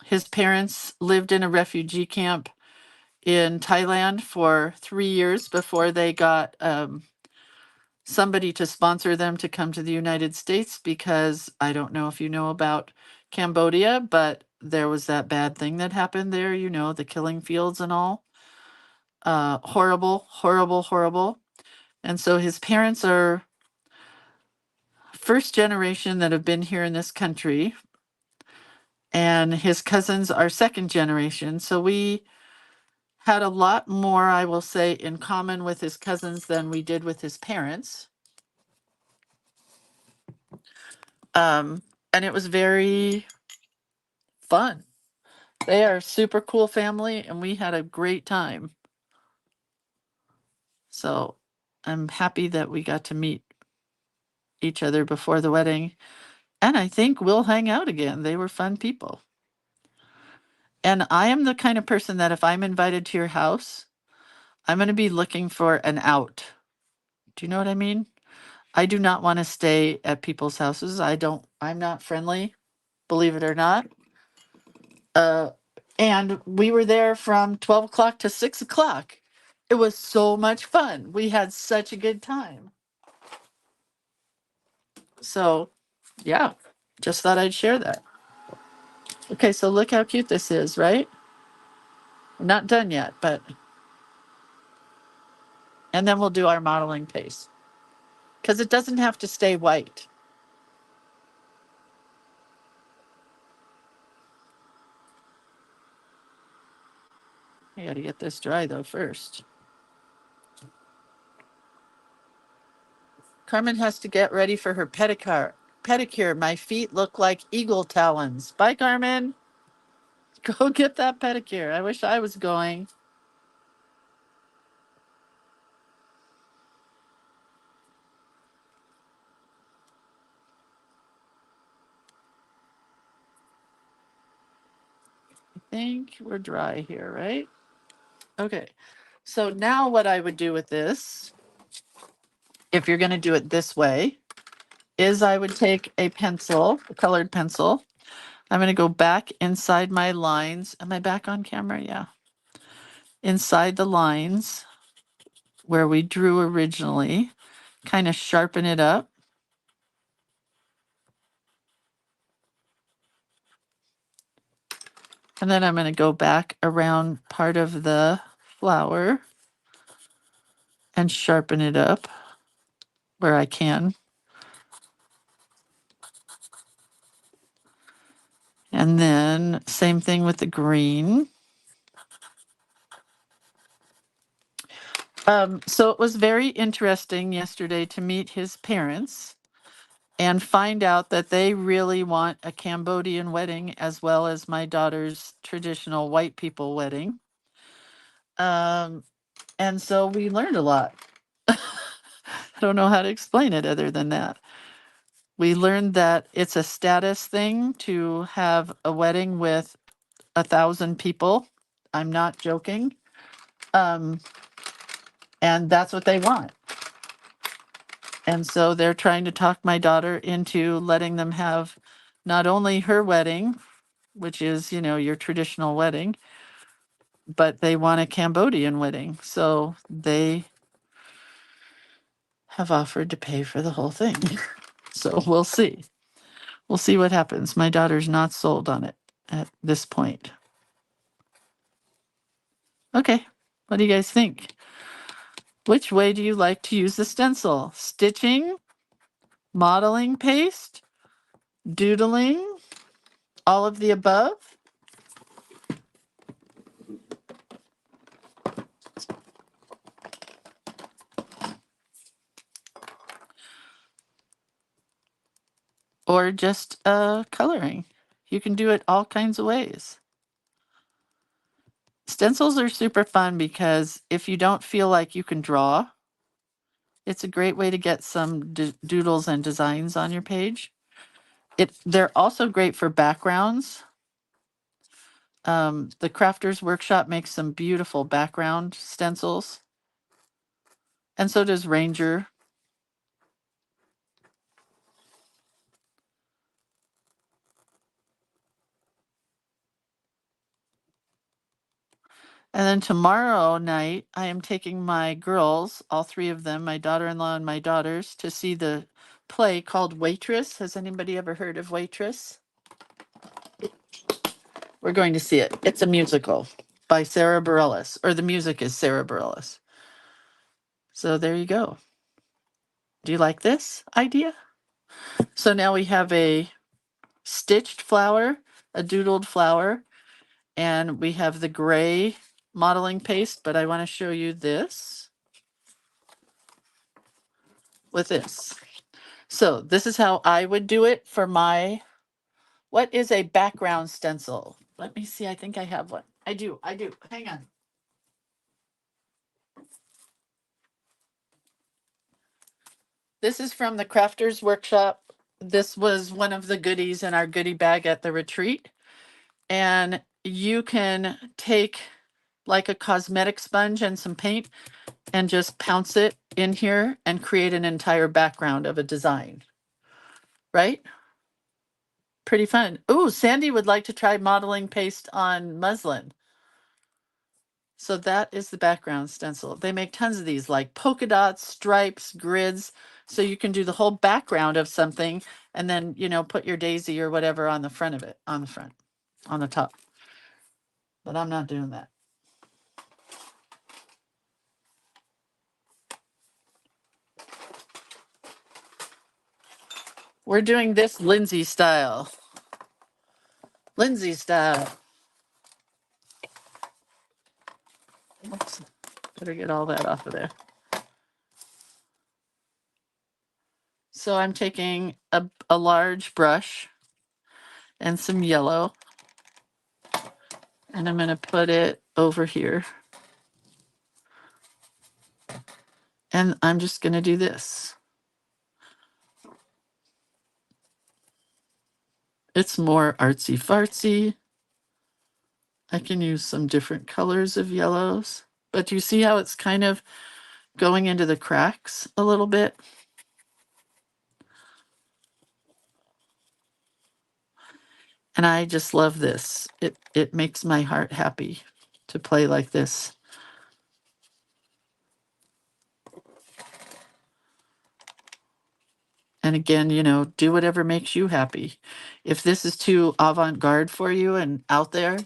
A: His parents lived in a refugee camp in Thailand for 3 years before they got somebody to sponsor them to come to the United States, because I don't know if you know about Cambodia, but there was that bad thing that happened there, the killing fields and all. Horrible, horrible, horrible. And so his parents are first generation that have been here in this country. and his cousins are second generation. So we had a lot more, I will say, in common with his cousins than we did with his parents. And it was very fun. They are a super cool family, and we had a great time. So I'm happy that we got to meet each other before the wedding. And I think we'll hang out again. They were fun people. And I am the kind of person that if I'm invited to your house, I'm going to be looking for an out. Do you know what I mean? I do not want to stay at people's houses. I'm not friendly, believe it or not. Uh, and we were there from 12 o'clock to 6 o'clock. It was so much fun. We had such a good time. So, yeah, just thought I'd share that. Okay, so look how cute this is, right? We're not done yet, but. And then we'll do our modeling paste. Because it doesn't have to stay white. I gotta get this dry though first. Carmen has to get ready for her pedicure. My feet look like eagle talons. Bye, Carmen. Go get that pedicure. I wish I was going. I think we're dry here, right? Okay. So now what I would do with this, if you're going to do it this way, is I would take a pencil, a colored pencil. I'm going to go back inside my lines. Am I back on camera? Yeah. Inside the lines where we drew originally, kind of sharpen it up. And then I'm going to go back around part of the flower and sharpen it up where I can. And then same thing with the green. So it was very interesting yesterday to meet his parents and find out that they really want a Cambodian wedding as well as my daughter's traditional white people wedding. And so we learned a lot. I don't know how to explain it other than that. We learned that it's a status thing to have a wedding with 1,000 people. I'm not joking. And that's what they want. And so they're trying to talk my daughter into letting them have not only her wedding, which is, your traditional wedding, but they want a Cambodian wedding. So they have offered to pay for the whole thing. So we'll see. We'll see what happens. My daughter's not sold on it at this point. Okay, what do you guys think? Which way do you like to use the stencil? Stitching, modeling paste, doodling, all of the above? Or just coloring? You can do it all kinds of ways. Stencils are super fun because if you don't feel like you can draw, it's a great way to get some doodles and designs on your page. They're also great for backgrounds. The Crafters Workshop makes some beautiful background stencils. And so does Ranger. And then tomorrow night, I am taking my girls, all three of them, my daughter-in-law and my daughters, to see the play called Waitress. Has anybody ever heard of Waitress? We're going to see it. It's a musical by Sarah Bareilles, or the music is Sarah Bareilles. So there you go. Do you like this idea? So now we have a stitched flower, a doodled flower, and we have the gray modeling paste, but I want to show you this with this. So this is how I would do it for my, what is a background stencil? Let me see, I think I have one. I do, hang on. This is from the Crafters Workshop. This was one of the goodies in our goodie bag at the retreat. And you can take like a cosmetic sponge and some paint and just pounce it in here and create an entire background of a design. Right? Pretty fun. Ooh, Sandy would like to try modeling paste on muslin. So that is the background stencil. They make tons of these, like polka dots, stripes, grids. So you can do the whole background of something and then, you know, put your daisy or whatever on the front of it, on the top. But I'm not doing that. We're doing this Lindsay style. Lindsay style. Oops. Better get all that off of there. So I'm taking a large brush and some yellow, and I'm going to put it over here. And I'm just going to do this. It's more artsy fartsy. I can use some different colors of yellows, but you see how it's kind of going into the cracks a little bit? And I just love this. It makes my heart happy to play like this. And again, you know, do whatever makes you happy. If this is too avant-garde for you and out there,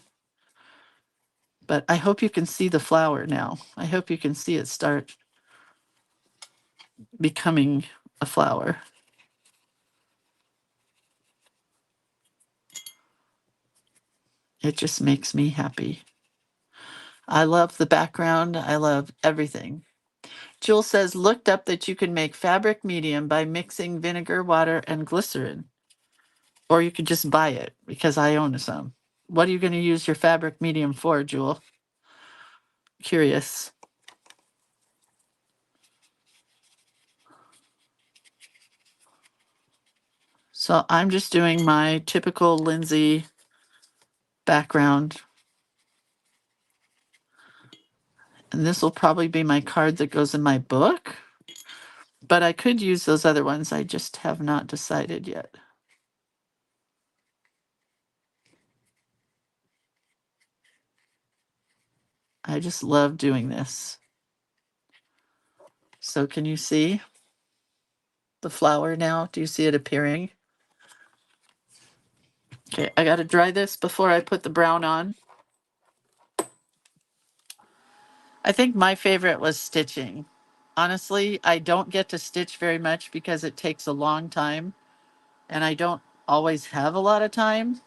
A: but I hope you can see the flower now. I hope you can see it start becoming a flower. It just makes me happy. I love the background. I love everything. Jewel says, looked up that you can make fabric medium by mixing vinegar, water, and glycerin. Or you could just buy it, because I own some. What are you going to use your fabric medium for, Jewel? Curious. So I'm just doing my typical Lindsay background. And this will probably be my card that goes in my book. But I could use those other ones. I just have not decided yet. I just love doing this. So can you see the flower now? Do you see it appearing? Okay, I got to dry this before I put the brown on. I think my favorite was stitching. Honestly, I don't get to stitch very much because it takes a long time. And I don't always have a lot of time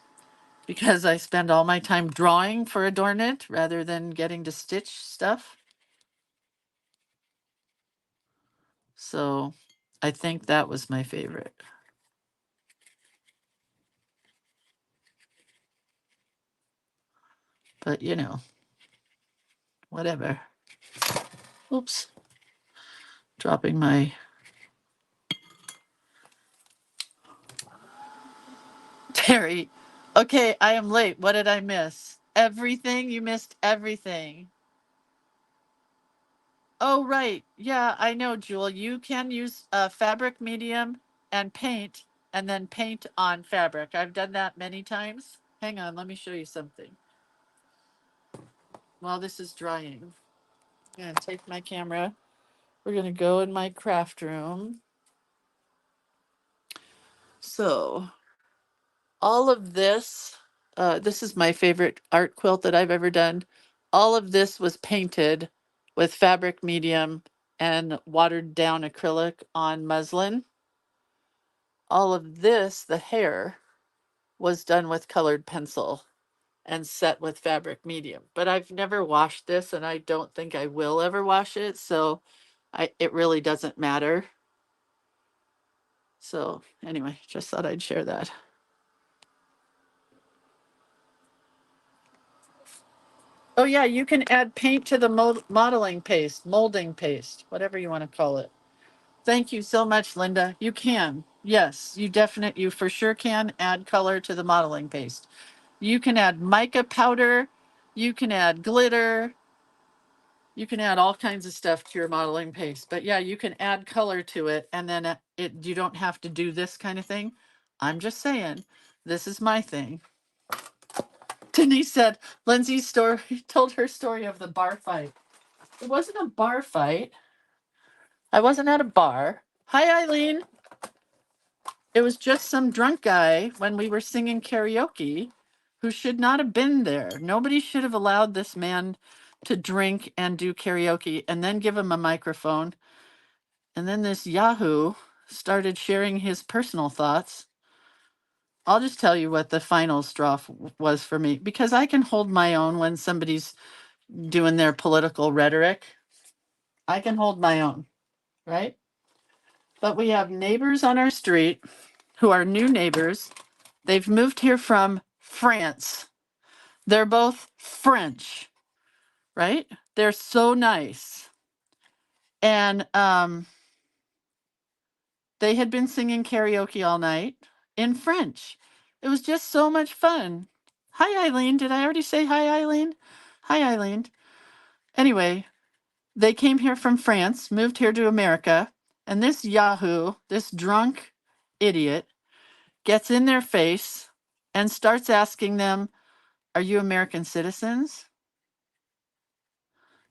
A: because I spend all my time drawing for Adornit rather than getting to stitch stuff. So I think that was my favorite. But you know, whatever. Oops. Dropping my... Terry. Okay, I am late. What did I miss? Everything? You missed everything. Oh, right. Yeah, I know, Jewel. You can use fabric medium and then paint on fabric. I've done that many times. Hang on, let me show you something. While this is drying, I'm going to take my camera. We're going to go in my craft room. So, all of this, this is my favorite art quilt that I've ever done. All of this was painted with fabric medium and watered down acrylic on muslin. All of this, the hair, was done with colored pencil and set with fabric medium. But I've never washed this, and I don't think I will ever wash it, so it really doesn't matter. So anyway, just thought I'd share that. Oh yeah, you can add paint to the modeling paste, molding paste, whatever you want to call it. Thank you so much, Linda. You can. Yes, you for sure can add color to the modeling paste. You can add mica powder, you can add glitter, you can add all kinds of stuff to your modeling paste. But yeah, you can add color to it, and then you don't have to do this kind of thing. I'm just saying, this is my thing. Denise said Lindsay's story told her story of the bar fight. It wasn't a bar fight. I wasn't at a bar. Hi, Eileen. It was just some drunk guy when we were singing karaoke who should not have been there. Nobody should have allowed this man to drink and do karaoke and then give him a microphone. And then this Yahoo started sharing his personal thoughts. I'll just tell you what the final straw was for me, because I can hold my own when somebody's doing their political rhetoric. I can hold my own, right? But we have neighbors on our street who are new neighbors. They've moved here from France. They're both French, right? They're so nice. And they had been singing karaoke all night in French. It was just so much fun. Hi, Eileen. Did I already say hi, Eileen? Hi, Eileen. Anyway, they came here from France, moved here to America, and this Yahoo, this drunk idiot, gets in their face and starts asking them, "Are you American citizens?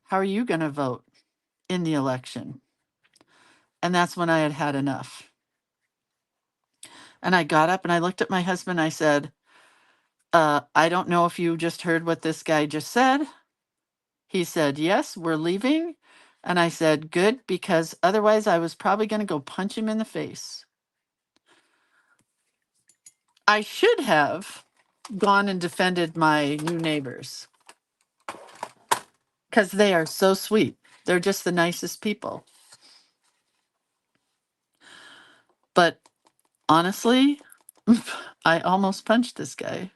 A: How are you going to vote in the election?" And that's when I had had enough. And I got up and I looked at my husband. I said, I don't know if you just heard what this guy just said. He said, yes, we're leaving. And I said, good, because otherwise I was probably going to go punch him in the face. I should have gone and defended my new neighbors because they are so sweet. They're just the nicest people. But honestly, I almost punched this guy.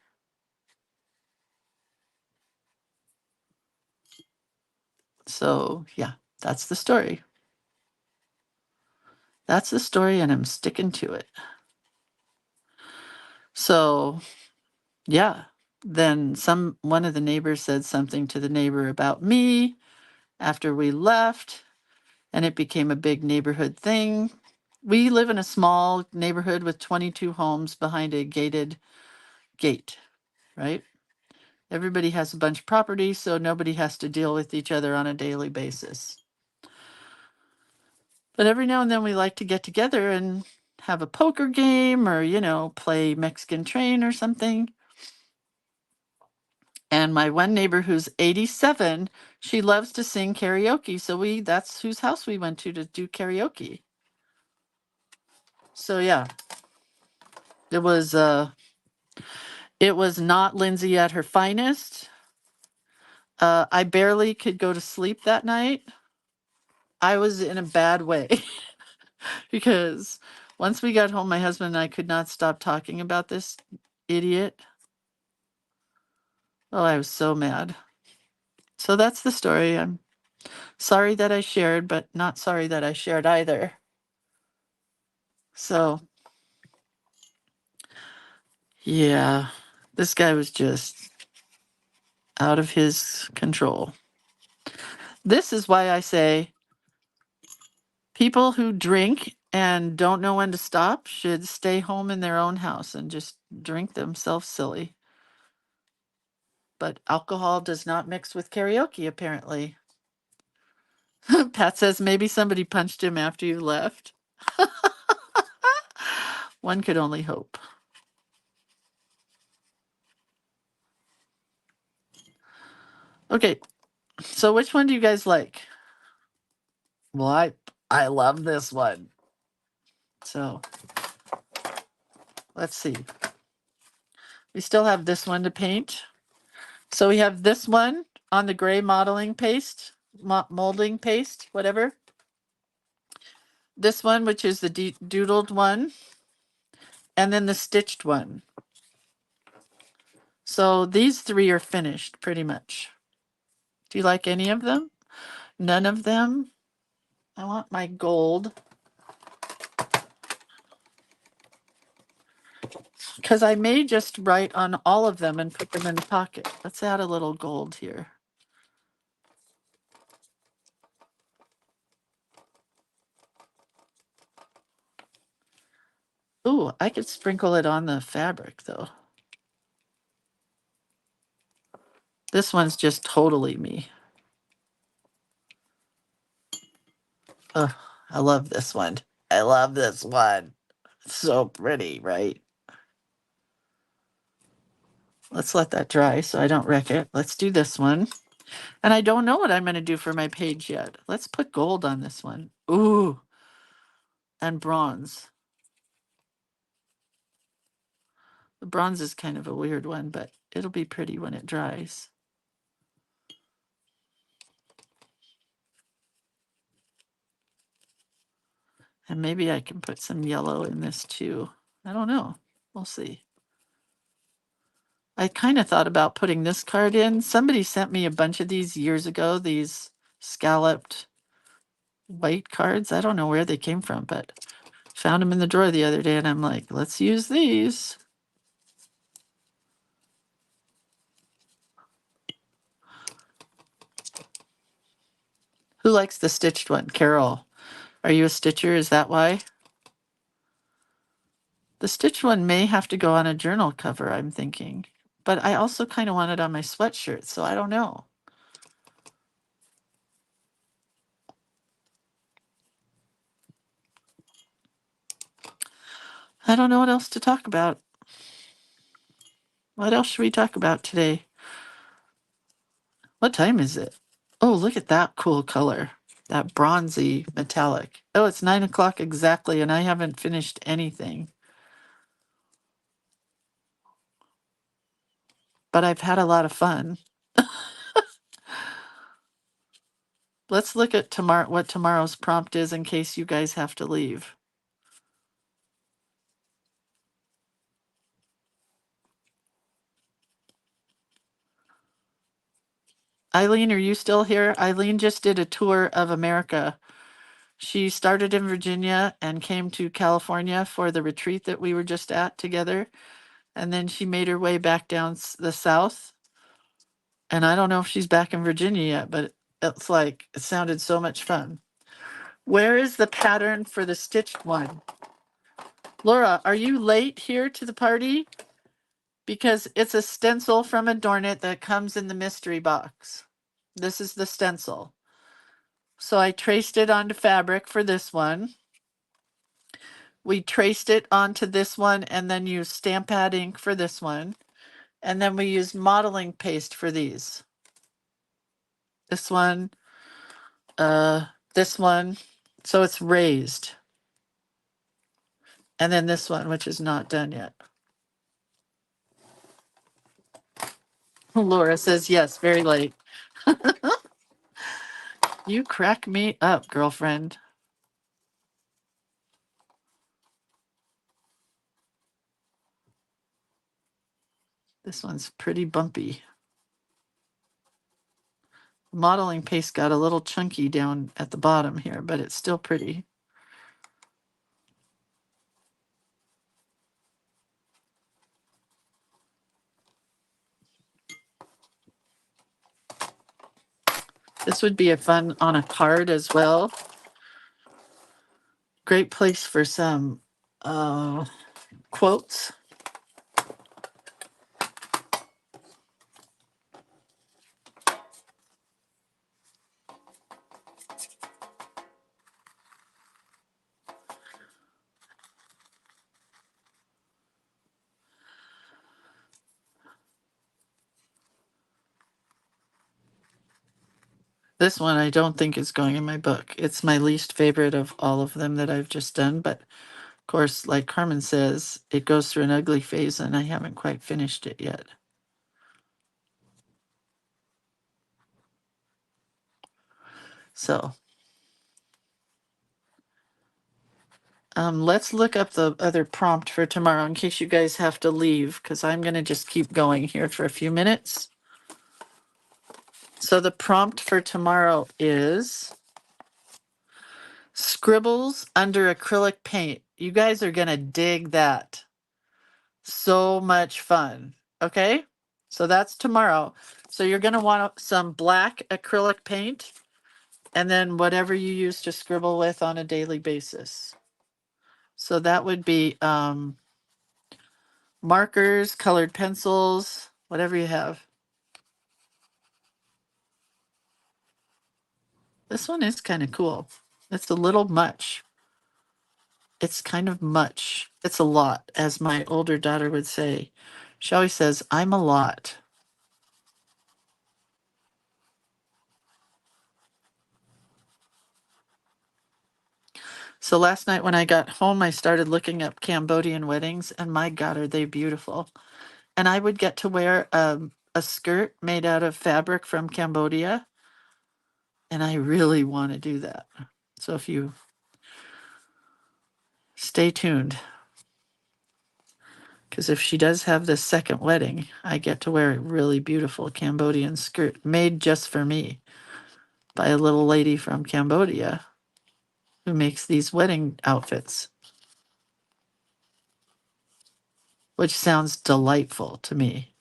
A: So yeah, that's the story. That's the story, and I'm sticking to it. So yeah, then one of the neighbors said something to the neighbor about me after we left, and it became a big neighborhood thing. We live in a small neighborhood with 22 homes behind a gated gate, right? Everybody has a bunch of property, so nobody has to deal with each other on a daily basis. But every now and then we like to get together and have a poker game or, play Mexican Train or something. And my one neighbor who's 87, she loves to sing karaoke. So that's whose house we went to do karaoke. So yeah, it was not Lindsay at her finest. I barely could go to sleep that night. I was in a bad way because once we got home, my husband and I could not stop talking about this idiot. Oh, I was so mad. So that's the story. I'm sorry that I shared, but not sorry that I shared either. So, yeah, this guy was just out of his control. This is why I say people who drink and don't know when to stop should stay home in their own house and just drink themselves silly. But alcohol does not mix with karaoke, apparently. Pat says maybe somebody punched him after you left. One could only hope. Okay, so which one do you guys like? Well, I love this one. So let's see. We still have this one to paint. So we have this one on the gray modeling paste, molding paste, whatever. This one, which is the doodled one, and then the stitched one. So these three are finished pretty much. Do you like any of them? None of them? I want my gold. Because I may just write on all of them and put them in the pocket. Let's add a little gold here. Ooh, I could sprinkle it on the fabric though. This one's just totally me. Ugh, I love this one. I love this one. It's so pretty, right? Let's let that dry so I don't wreck it. Let's do this one. And I don't know what I'm going to do for my page yet. Let's put gold on this one. Ooh, and bronze. The bronze is kind of a weird one, but it'll be pretty when it dries. And maybe I can put some yellow in this too. I don't know. We'll see. I kind of thought about putting this card in. Somebody sent me a bunch of these years ago, these scalloped white cards. I don't know where they came from, but found them in the drawer the other day and I'm like, let's use these. Who likes the stitched one? Carol, are you a stitcher? Is that why? The stitched one may have to go on a journal cover, I'm thinking. But I also kind of want it on my sweatshirt, so I don't know. I don't know what else to talk about. What else should we talk about today? What time is it? Oh, look at that cool color. That bronzy metallic. Oh, it's 9 o'clock exactly, and I haven't finished anything. But I've had a lot of fun. Let's look at tomorrow, what tomorrow's prompt is in case you guys have to leave. Eileen, are you still here? Eileen just did a tour of America. She started in Virginia and came to California for the retreat that we were just at together. And then she made her way back down the south. And I don't know if she's back in Virginia yet, but it's like, it sounded so much fun. Where is the pattern for the stitched one? Laura, are you late here to the party? Because it's a stencil from Adornit that comes in the mystery box. This is the stencil. So I traced it onto fabric for this one. We traced it onto this one and then used stamp pad ink for this one. And then we used modeling paste for these. This one, this one. So it's raised. And then this one, which is not done yet. Laura says, yes, very late. You crack me up, girlfriend. This one's pretty bumpy. Modeling paste got a little chunky down at the bottom here, but it's still pretty. This would be a fun on a card as well. Great place for some quotes. This one I don't think is going in my book. It's my least favorite of all of them that I've just done, but Of course, like Carmen says, it goes through an ugly phase and I haven't quite finished it yet. So let's look up the other prompt for tomorrow in case you guys have to leave, because I'm going to just keep going here for a few minutes. So the prompt for tomorrow is scribbles under acrylic paint. You guys are going to dig that. So much fun. Okay? So that's tomorrow. So you're going to want some black acrylic paint and then whatever you use to scribble with on a daily basis. So that would be markers, colored pencils, whatever you have. This one is kind of cool. It's a little much. It's kind of much. It's a lot, as my older daughter would say. She always says, I'm a lot. So last night when I got home, I started looking up Cambodian weddings, and my God, are they beautiful. And I would get to wear a skirt made out of fabric from Cambodia, and I really want to do that. So if you stay tuned, because if she does have this second wedding, I get to wear a really beautiful Cambodian skirt made just for me by a little lady from Cambodia who makes these wedding outfits, which sounds delightful to me.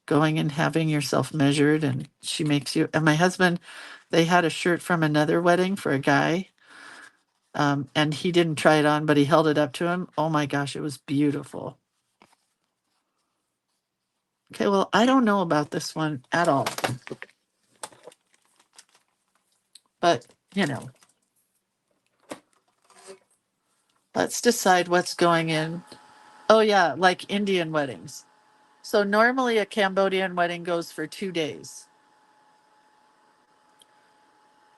A: Going and having yourself measured, and she makes you. And my husband, they had a shirt from another wedding for a guy, and he didn't try it on, but he held it up to him. Oh my gosh, it was beautiful. Okay, well, I don't know about this one at all, but you know, let's decide what's going in. Oh yeah, like Indian weddings. So normally a Cambodian wedding goes for 2 days.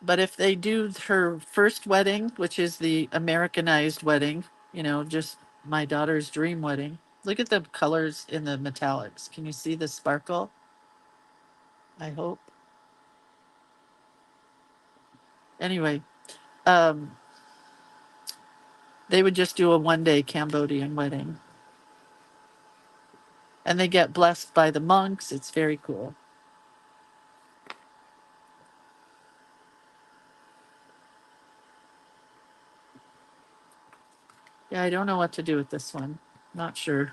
A: But if they do her first wedding, which is the Americanized wedding, just my daughter's dream wedding. Look at the colors in the metallics. Can you see the sparkle? I hope. Anyway, um, they would just do a 1-day Cambodian wedding. And they get blessed by the monks. It's very cool. Yeah, I don't know what to do with this one. Not sure.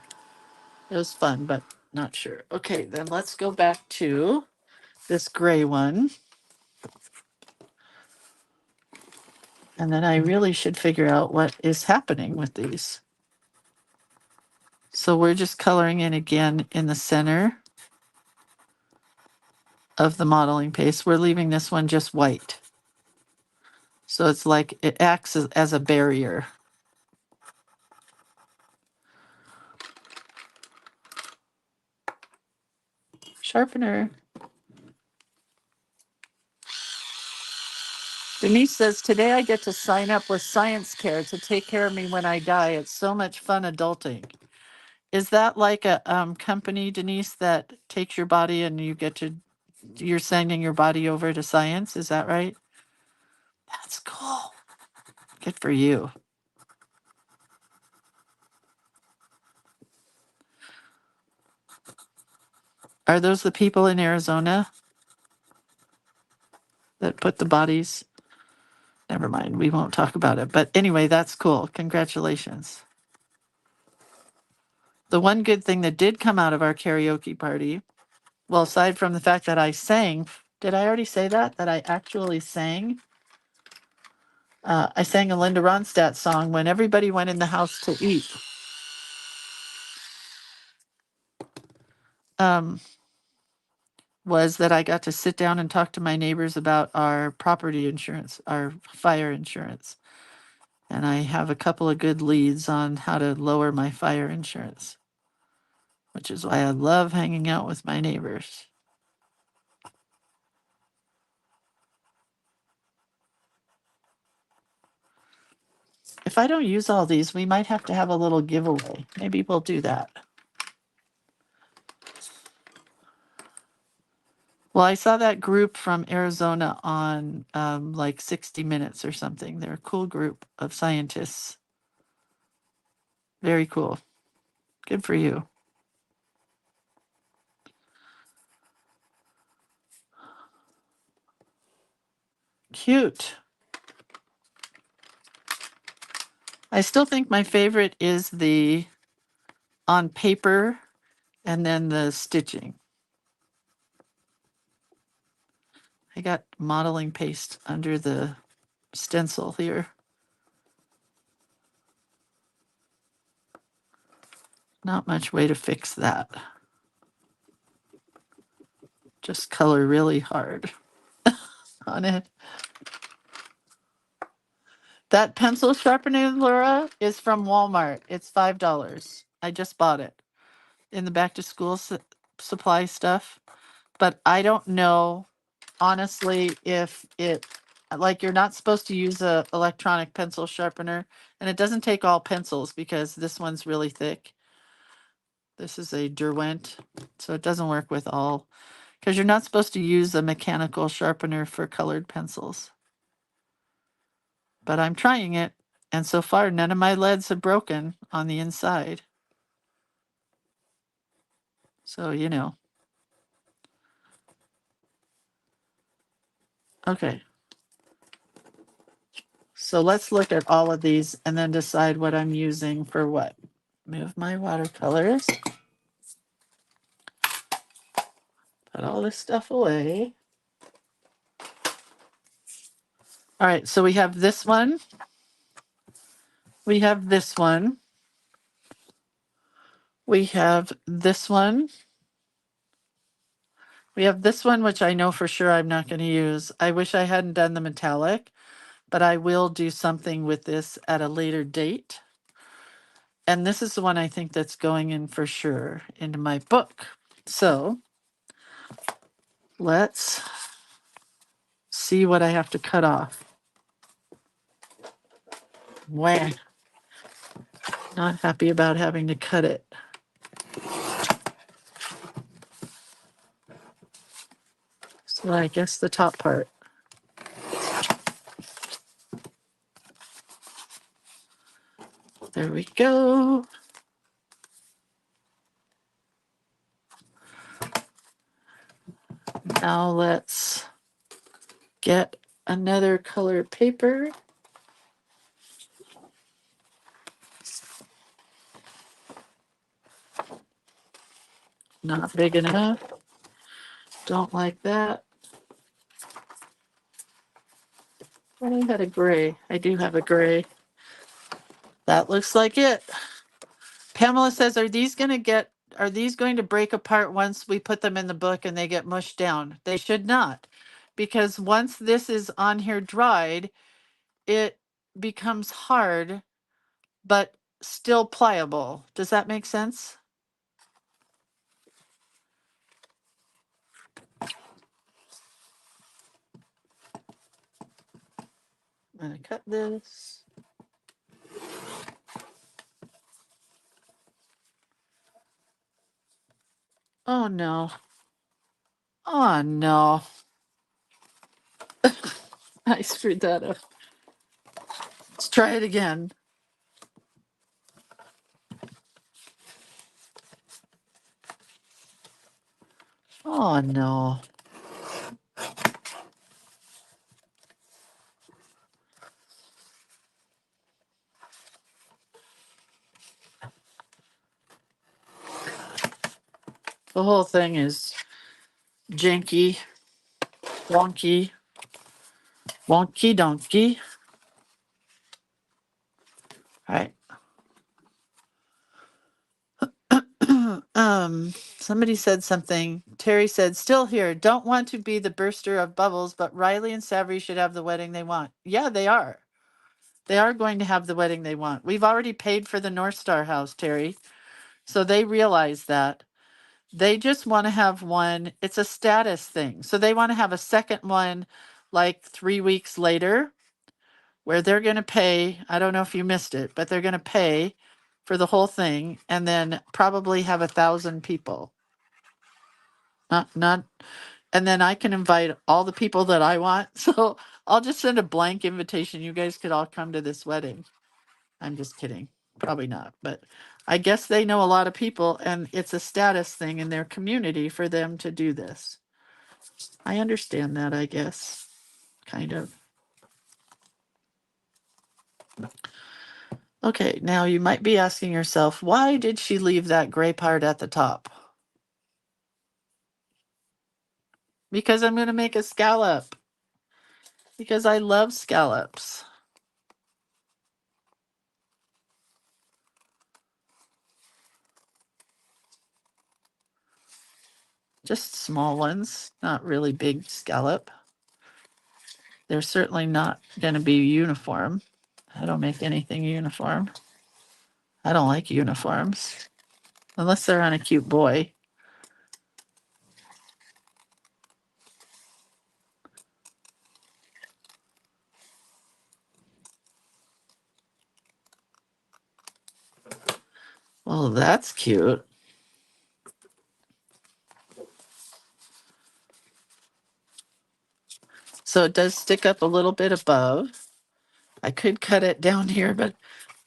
A: It was fun, but not sure. Okay, then let's go back to this gray one. And then I really should figure out what is happening with these. So we're just coloring in again in the center of the modeling paste. We're leaving this one just white. So it's like it acts as a barrier. Sharpener. Denise says, today I get to sign up with Science Care to take care of me when I die. It's so much fun adulting. Is that like a company, Denise, that takes your body and you're sending your body over to science? Is that right? That's cool. Good for you. Are those the people in Arizona that put the bodies? Never mind. We won't talk about it. But anyway, that's cool. Congratulations. The one good thing that did come out of our karaoke party, well, aside from the fact that I sang, did I already say that? That I actually sang? I sang a Linda Ronstadt song when everybody went in the house to eat. Was that I got to sit down and talk to my neighbors about our property insurance, our fire insurance. And I have a couple of good leads on how to lower my fire insurance, which is why I love hanging out with my neighbors. If I don't use all these, we might have to have a little giveaway. Maybe we'll do that. Well, I saw that group from Arizona on like 60 Minutes or something. They're a cool group of scientists. Very cool. Good for you. Cute. I still think my favorite is the on paper and then the stitching. I got modeling paste under the stencil here. Not much way to fix that. Just color really hard on it. That pencil sharpener, Laura, is from Walmart. It's $5. I just bought it in the back to school supply stuff. But I don't know, honestly, if it, like, you're not supposed to use a electronic pencil sharpener, and it doesn't take all pencils because this one's really thick. This is a Derwent, so it doesn't work with all, because you're not supposed to use a mechanical sharpener for colored pencils. But I'm trying it, and so far none of my leads have broken on the inside. So, you know. Okay. So let's look at all of these and then decide what I'm using for what. Move my watercolors. Put all this stuff away. All right, so we have this one. We have this one. We have this one. We have this one, which I know for sure I'm not going to use. I wish I hadn't done the metallic, but I will do something with this at a later date. And this is the one I think that's going in for sure into my book. So let's see what I have to cut off. Wah. Not happy about having to cut it. So I guess the top part. There we go. Now let's get another color paper. Not big enough. Don't like that. Well, I had a gray. I do have a gray. That looks like it. Pamela says, are these going to break apart once we put them in the book and they get mushed down? They should not, because once this is on here dried, it becomes hard, but still pliable. Does that make sense? I'm going to cut this. Oh no. Oh no. I screwed that up. Let's try it again. Oh no. The whole thing is janky, wonky, wonky donkey. All right. Somebody said something. Terry said, still here. Don't want to be the burster of bubbles, but Riley and Savory should have the wedding they want. Yeah, they are. They are going to have the wedding they want. We've already paid for the North Star house, Terry. So they realize that. They just want to have one. It's a status thing. So they want to have a second one like 3 weeks later, where they're going to pay. I don't know if you missed it, but they're going to pay for the whole thing and then probably have 1,000 people. Not, and then I can invite all the people that I want. So I'll just send a blank invitation. You guys could all come to this wedding. I'm just kidding. Probably not, but I guess they know a lot of people and it's a status thing in their community for them to do this. I understand that, I guess. Kind of. Okay, now you might be asking yourself, why did she leave that gray part at the top? Because I'm going to make a scallop. Because I love scallops. Just small ones, not really big scallop. They're certainly not going to be uniform. I don't make anything uniform. I don't like uniforms. Unless they're on a cute boy. Well, that's cute. So it does stick up a little bit above. I could cut it down here, but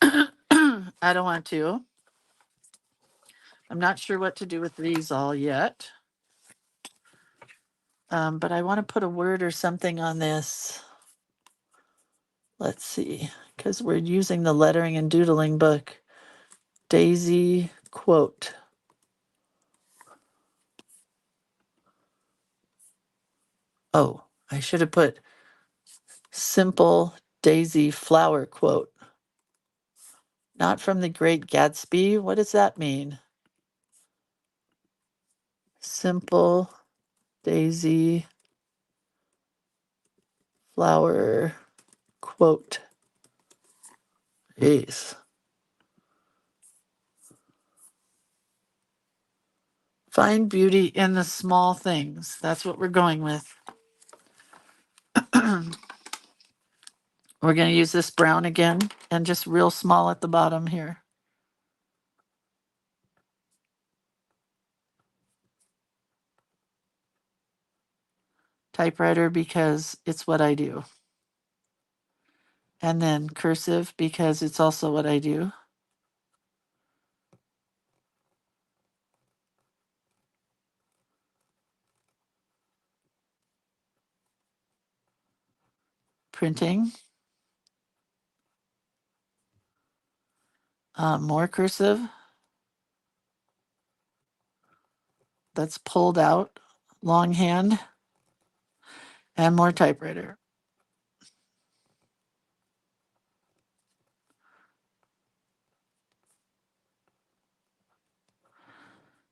A: I don't want to. I'm not sure what to do with these all yet. But I want to put a word or something on this. Let's see, because we're using the lettering and doodling book. Daisy quote. Oh, I should have put simple Daisy flower quote. Not from the Great Gatsby. What does that mean? Simple Daisy flower quote. Jeez. Find beauty in the small things. That's what we're going with. We're going to use this brown again and just real small at the bottom here. Typewriter because it's what I do. And then cursive because it's also what I do. Printing. More cursive. That's pulled out. Longhand. And more typewriter.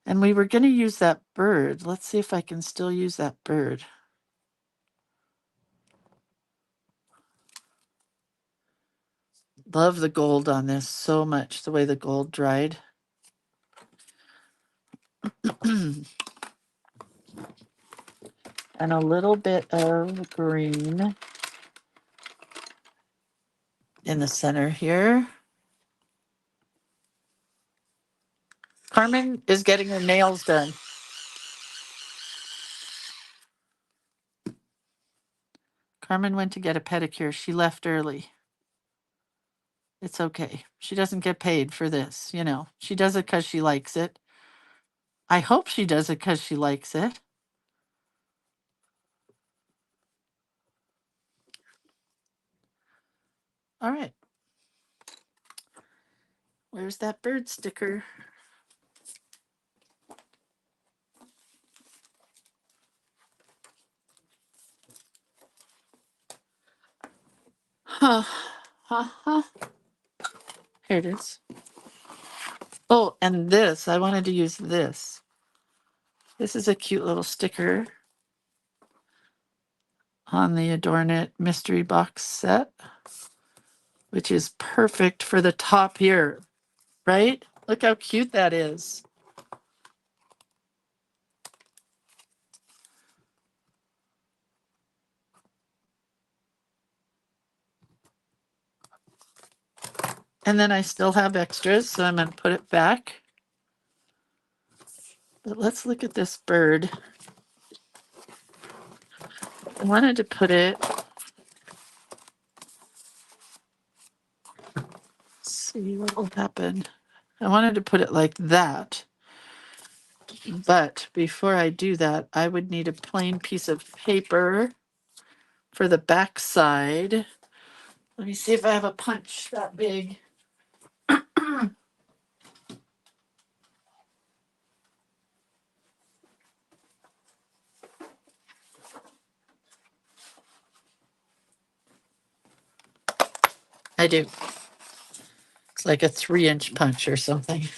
A: And we were going to use that bird. Let's see if I can still use that bird. Love the gold on this so much, the way the gold dried. And a little bit of green in the center here. Carmen is getting her nails done. Carmen went to get a pedicure. She left early. It's okay. She doesn't get paid for this, you know. She does it because she likes it. I hope she does it because she likes it. All right. Where's that bird sticker? Huh. Huh. Here it is. Oh, and this. I wanted to use this. This is a cute little sticker on the Adornit mystery box set, which is perfect for the top here, right? Look how cute that is. And then I still have extras, so I'm going to put it back. But let's look at this bird. I wanted to put it, let's see what will happen. I wanted to put it like that. But before I do that, I would need a plain piece of paper for the back side. Let me see if I have a punch that big. I do. It's like a 3-inch punch or something.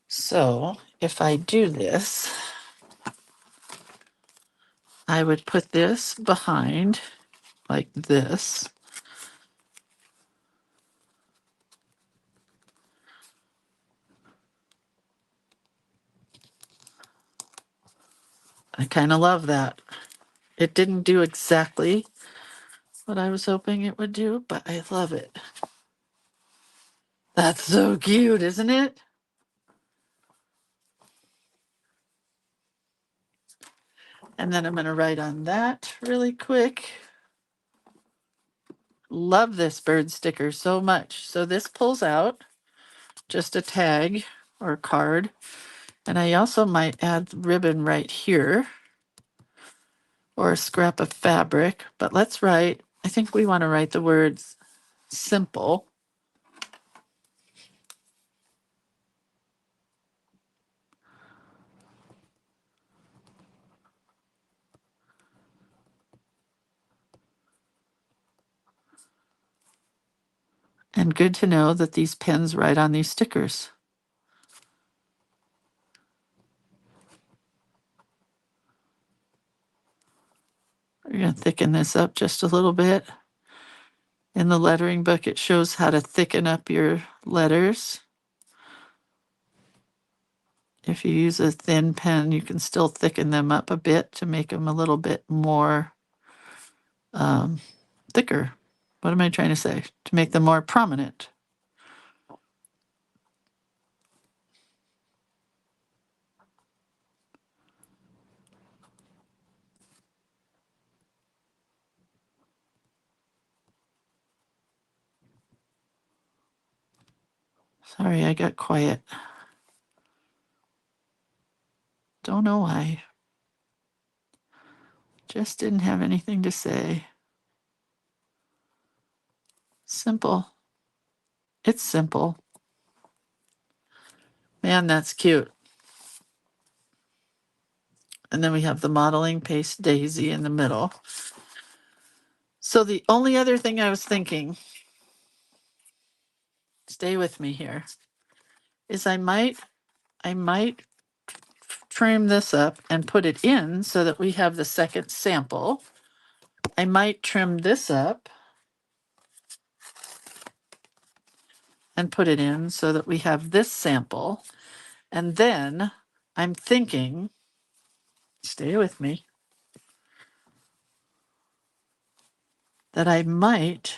A: So if I do this, I would put this behind like this. I kind of love that. It didn't do exactly what I was hoping it would do, but I love it. That's so cute, isn't it? And then I'm going to write on that really quick. Love this bird sticker so much. So this pulls out just a tag or card. And I also might add ribbon right here or a scrap of fabric. But let's write, I think we want to write the words simple. And good to know that these pens write on these stickers. We're going to thicken this up just a little bit. In the lettering book, it shows how to thicken up your letters. If you use a thin pen, you can still thicken them up a bit to make them a little bit more thicker. What am I trying to say? To make them more prominent. Sorry, I got quiet. Don't know why. Just didn't have anything to say. Simple. It's simple. Man, that's cute. And then we have the modeling paste daisy in the middle. So the only other thing I was thinking, stay with me here, is I might trim this up and put it in so that we have the second sample. I might trim this up and put it in so that we have this sample. And then I'm thinking, stay with me, that I might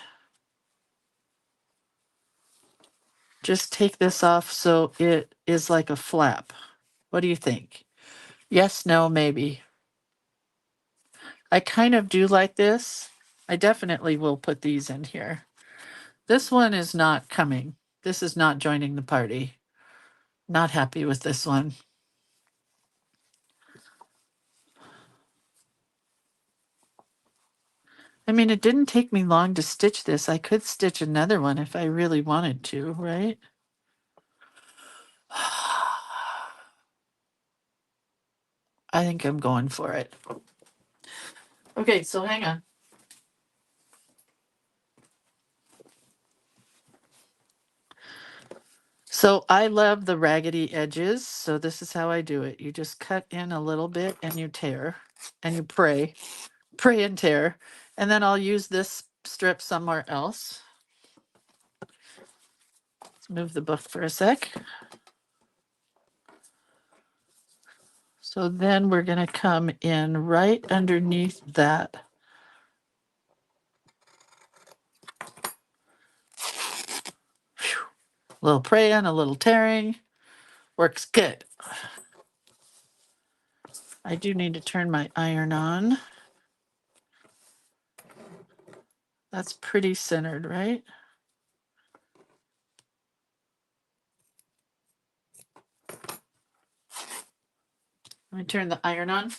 A: just take this off so it is like a flap. What do you think? Yes, no, maybe. I kind of do like this. I definitely will put these in here. This one is not coming. This is not joining the party. Not happy with this one. I mean, it didn't take me long to stitch this. I could stitch another one if I really wanted to, right? I think I'm going for it. Okay, so hang on. So I love the raggedy edges. So this is how I do it. You just cut in a little bit and you tear and you pray and tear. And then I'll use this strip somewhere else. Let's move the book for a sec. So then we're going to come in right underneath that. Whew. A little praying, a little tearing. Works good. I do need to turn my iron on. That's pretty centered, right? Let me turn the iron on.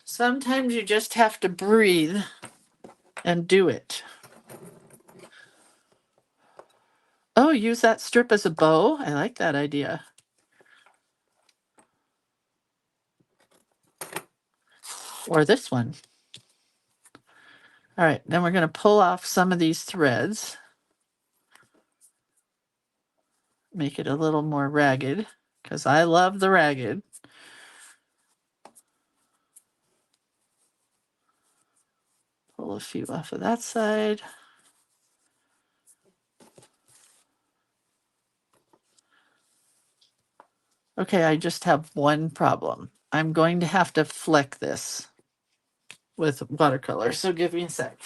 A: Sometimes you just have to breathe and do it. Oh, use that strip as a bow? I like that idea. Or this one. All right, then we're going to pull off some of these threads. Make it a little more ragged, because I love the ragged. Pull a few off of that side. Okay, I just have one problem. I'm going to have to fleck this with watercolor, so give me a sec.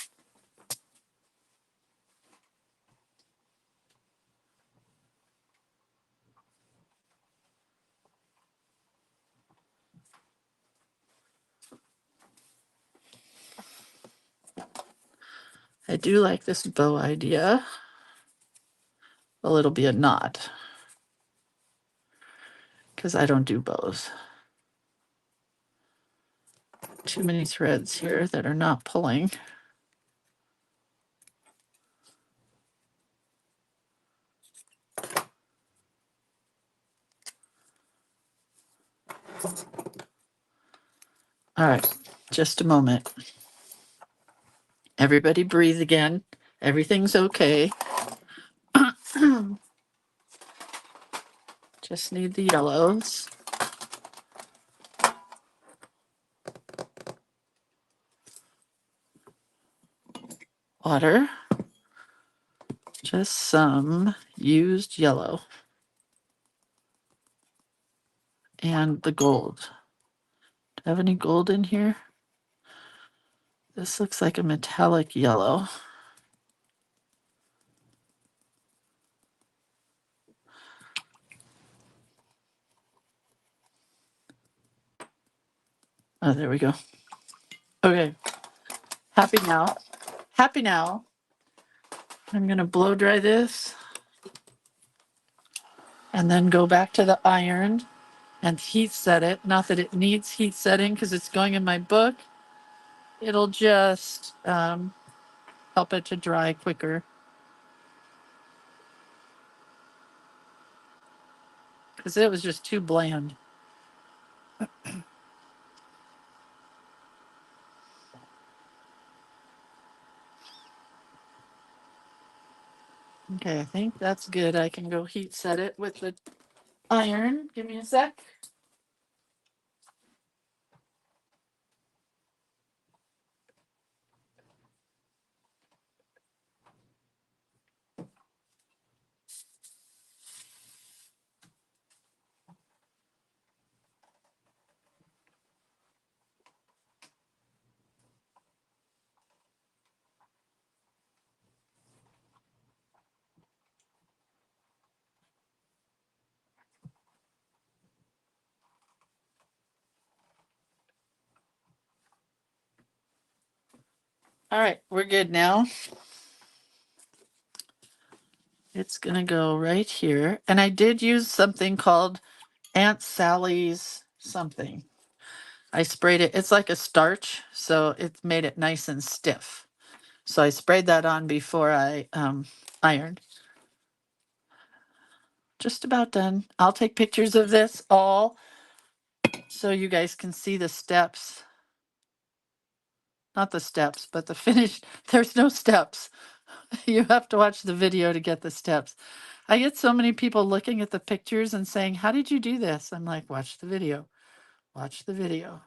A: I do like this bow idea. Well, it'll be a knot, because I don't do bows. Too many threads here that are not pulling. All right, just a moment. Everybody breathe again. Everything's okay. Just need the yellows. Water. Just some used yellow. And the gold. Do I have any gold in here? This looks like a metallic yellow. Oh, there we go. Okay. Happy now. Happy now. I'm going to blow dry this and then go back to the iron and heat set it. Not that it needs heat setting because it's going in my book. It'll just help it to dry quicker. Because it was just too bland. Okay, I think that's good. I can go heat set it with the iron. Give me a sec. All right, we're good now. It's going to go right here. And I did use something called Aunt Sally's something. I sprayed it. It's like a starch, so it made it nice and stiff. So I sprayed that on before I ironed. Just about done. I'll take pictures of this all so you guys can see the steps. Not the steps, but the finished. There's no steps. You have to watch the video to get the steps. I get so many people looking at the pictures and saying, "How did you do this?" I'm like, "Watch the video. Watch the video."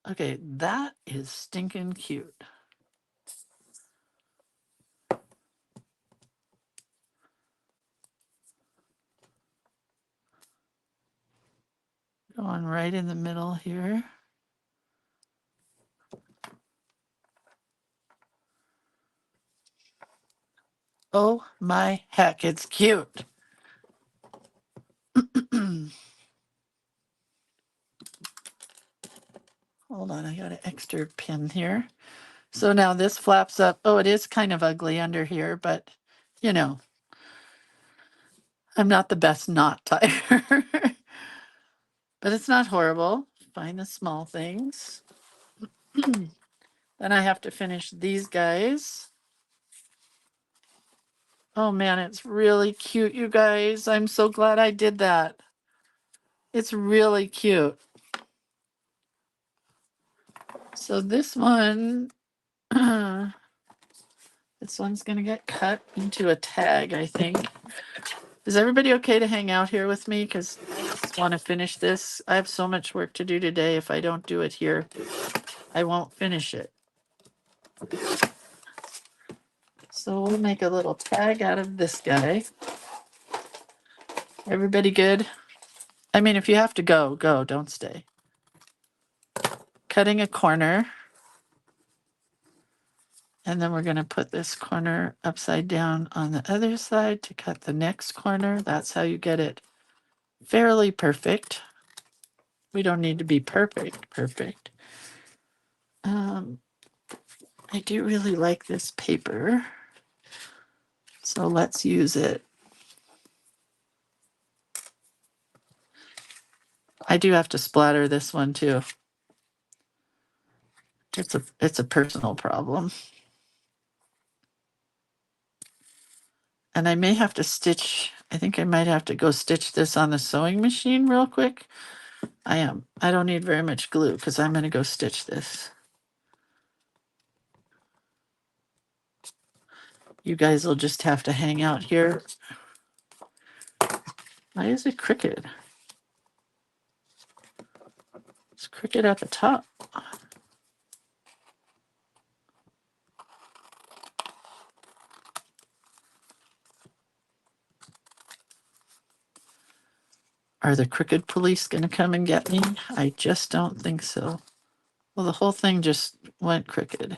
A: Okay, that is stinking cute. Going right in the middle here. Oh my heck, it's cute. Hold on, I got an extra pin here. So now this flaps up. Oh, it is kind of ugly under here, but you know, I'm not the best knot tier. But it's not horrible. Find the small things. Then I have to finish these guys. Oh man, it's really cute, you guys. I'm so glad I did that. It's really cute. So this one, this one's gonna get cut into a tag, I think. Is everybody okay to hang out here with me? Because I just want to finish this. I have so much work to do today. If I don't do it here, I won't finish it. So we'll make a little tag out of this guy. Everybody good? I mean, if you have to go, go. Don't stay. Cutting a corner. And then we're going to put this corner upside down on the other side to cut the next corner. That's how you get it fairly perfect. We don't need to be perfect. I do really like this paper. So let's use it. I do have to splatter this one too. It's a personal problem. And I may have to stitch, I think I might have to go stitch this on the sewing machine real quick. I don't need very much glue because I'm going to go stitch this. You guys will just have to hang out here. Why is it crooked? It's crooked at the top. Are the crooked police going to come and get me? I just don't think so. Well, the whole thing just went crooked.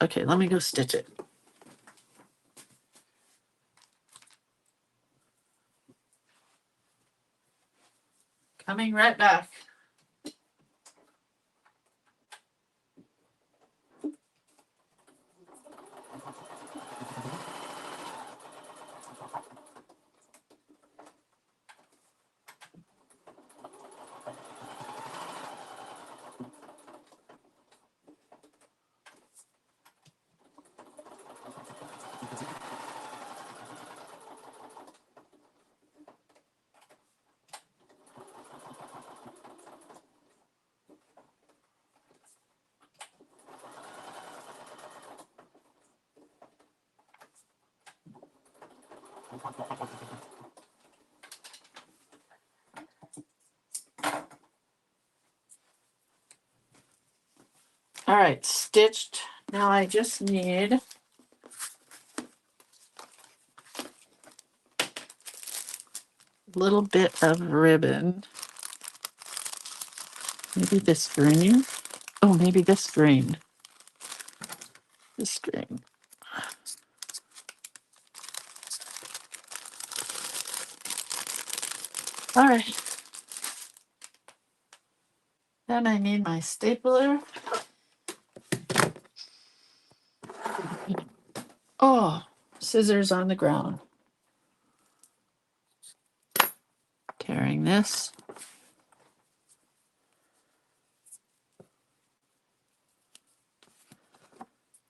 A: Okay, let me go stitch it. Coming right back. All right, stitched. Now I just need a little bit of ribbon. Maybe this green. Oh, maybe this green. This green. All right. Then I need my stapler. Oh, scissors on the ground. Tearing this.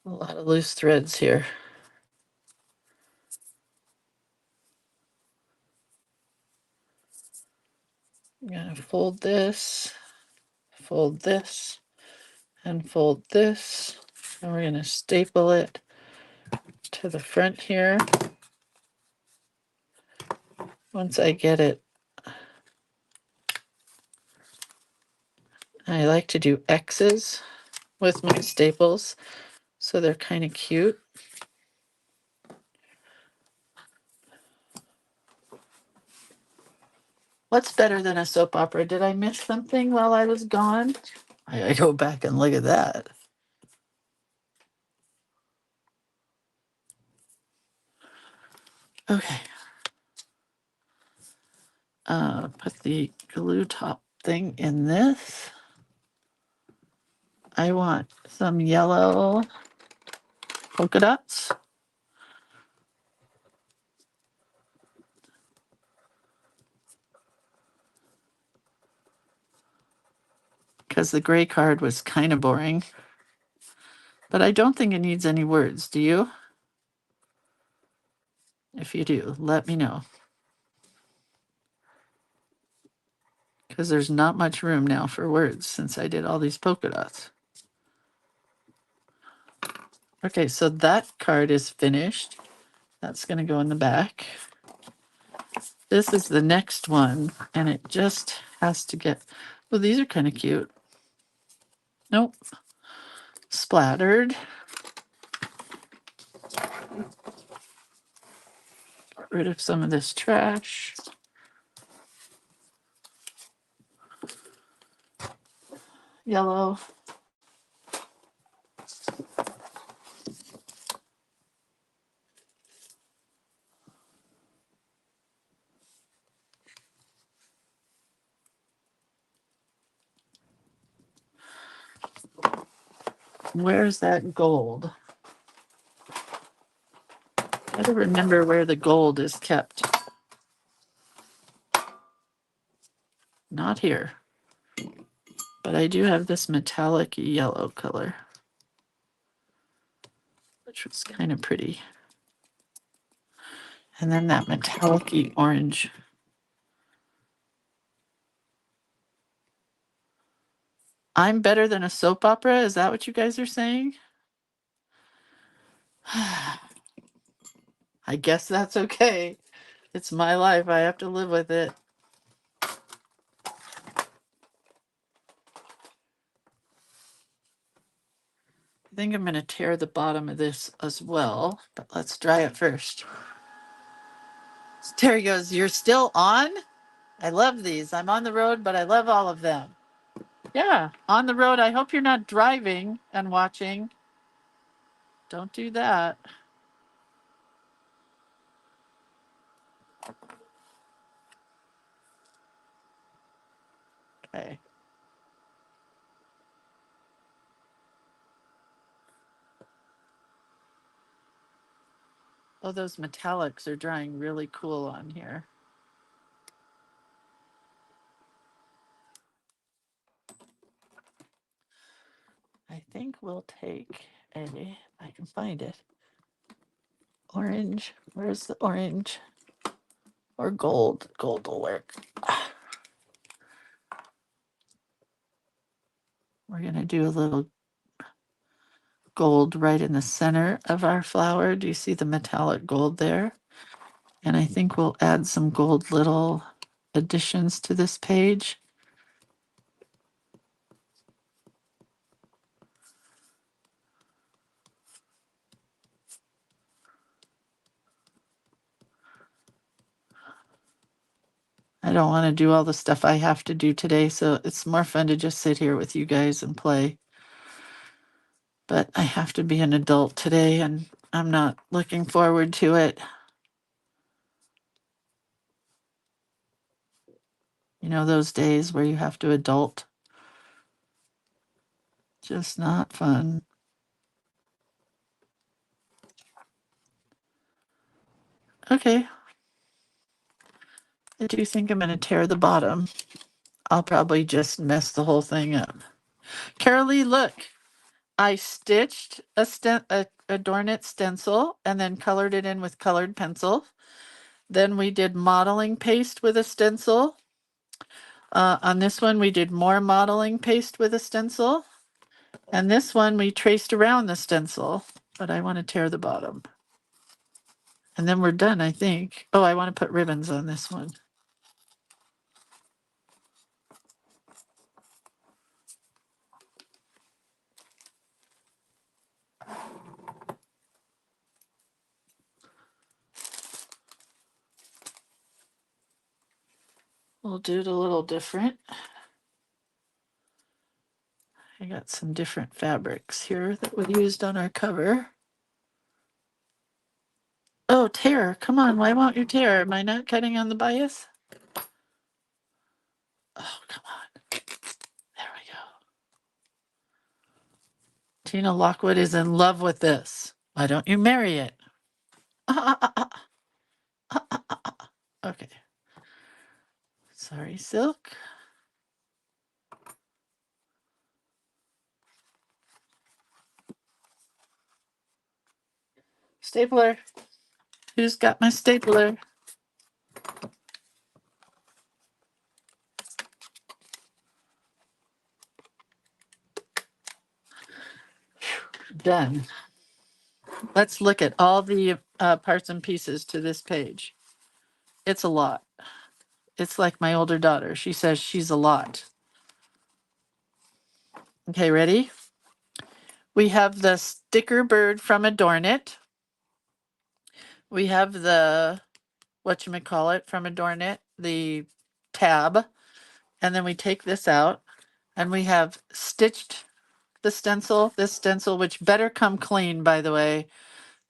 A: A lot of loose threads here. I'm going to fold this, and fold this. And we're going to staple it to the front here. Once I get it I like to do X's with my staples, so they're kind of cute. What's better than a soap opera? Did I miss something while I was gone? I go back and look at that. Okay. Put the glue top thing in this. I want some yellow polka dots. Because the gray card was kind of boring. But I don't think it needs any words. Do you? If you do, let me know. Because there's not much room now for words since I did all these polka dots. Okay, so that card is finished. That's going to go in the back. This is the next one, and it just has to get... Well, these are kind of cute. Nope. Splattered. Get rid of some of this trash. Yellow. Where's that gold? I don't remember where the gold is kept. Not here. But I do have this metallic yellow color, which was kind of pretty. And then that metallic orange. I'm better than a soap opera? Is that what you guys are saying? I guess that's okay. It's my life. I have to live with it. I think I'm going to tear the bottom of this as well, but let's dry it first. Terry goes, "You're still on?" I love these. I'm on the road, but I love all of them. Yeah, on the road. I hope you're not driving and watching. Don't do that. Okay. Oh, those metallics are drying really cool on here. I think we'll take a, I can find it, orange. Where's the orange? Or gold. Gold will work. We're going to do a little gold right in the center of our flower. Do you see the metallic gold there? And I think we'll add some gold little additions to this page. I don't want to do all the stuff I have to do today, so it's more fun to just sit here with you guys and play. But I have to be an adult today, and I'm not looking forward to it. You know, those days where you have to adult. Just not fun. Okay. I do think I'm going to tear the bottom. I'll probably just mess the whole thing up. Carolee, look. I stitched a Adornit stencil and then colored it in with colored pencil. Then we did modeling paste with a stencil. On this one, we did more modeling paste with a stencil. And this one, we traced around the stencil, but I want to tear the bottom. And then we're done, I think. Oh, I want to put ribbons on this one. We'll do it a little different. I got some different fabrics here that we used on our cover. Oh, tear. Come on. Why won't you tear? Am I not cutting on the bias? Oh, come on. There we go. Tina Lockwood is in love with this. Why don't you marry it? Okay. Sorry, Silk. Stapler. Who's got my stapler? Done. Let's look at all the parts and pieces to this page. It's a lot. It's like my older daughter. She says she's a lot. Okay, ready? We have the sticker bird from Adornit. We have the, whatchamacallit from Adornit, the tab. And then we take this out and we have stitched the stencil, this stencil, which better come clean, by the way.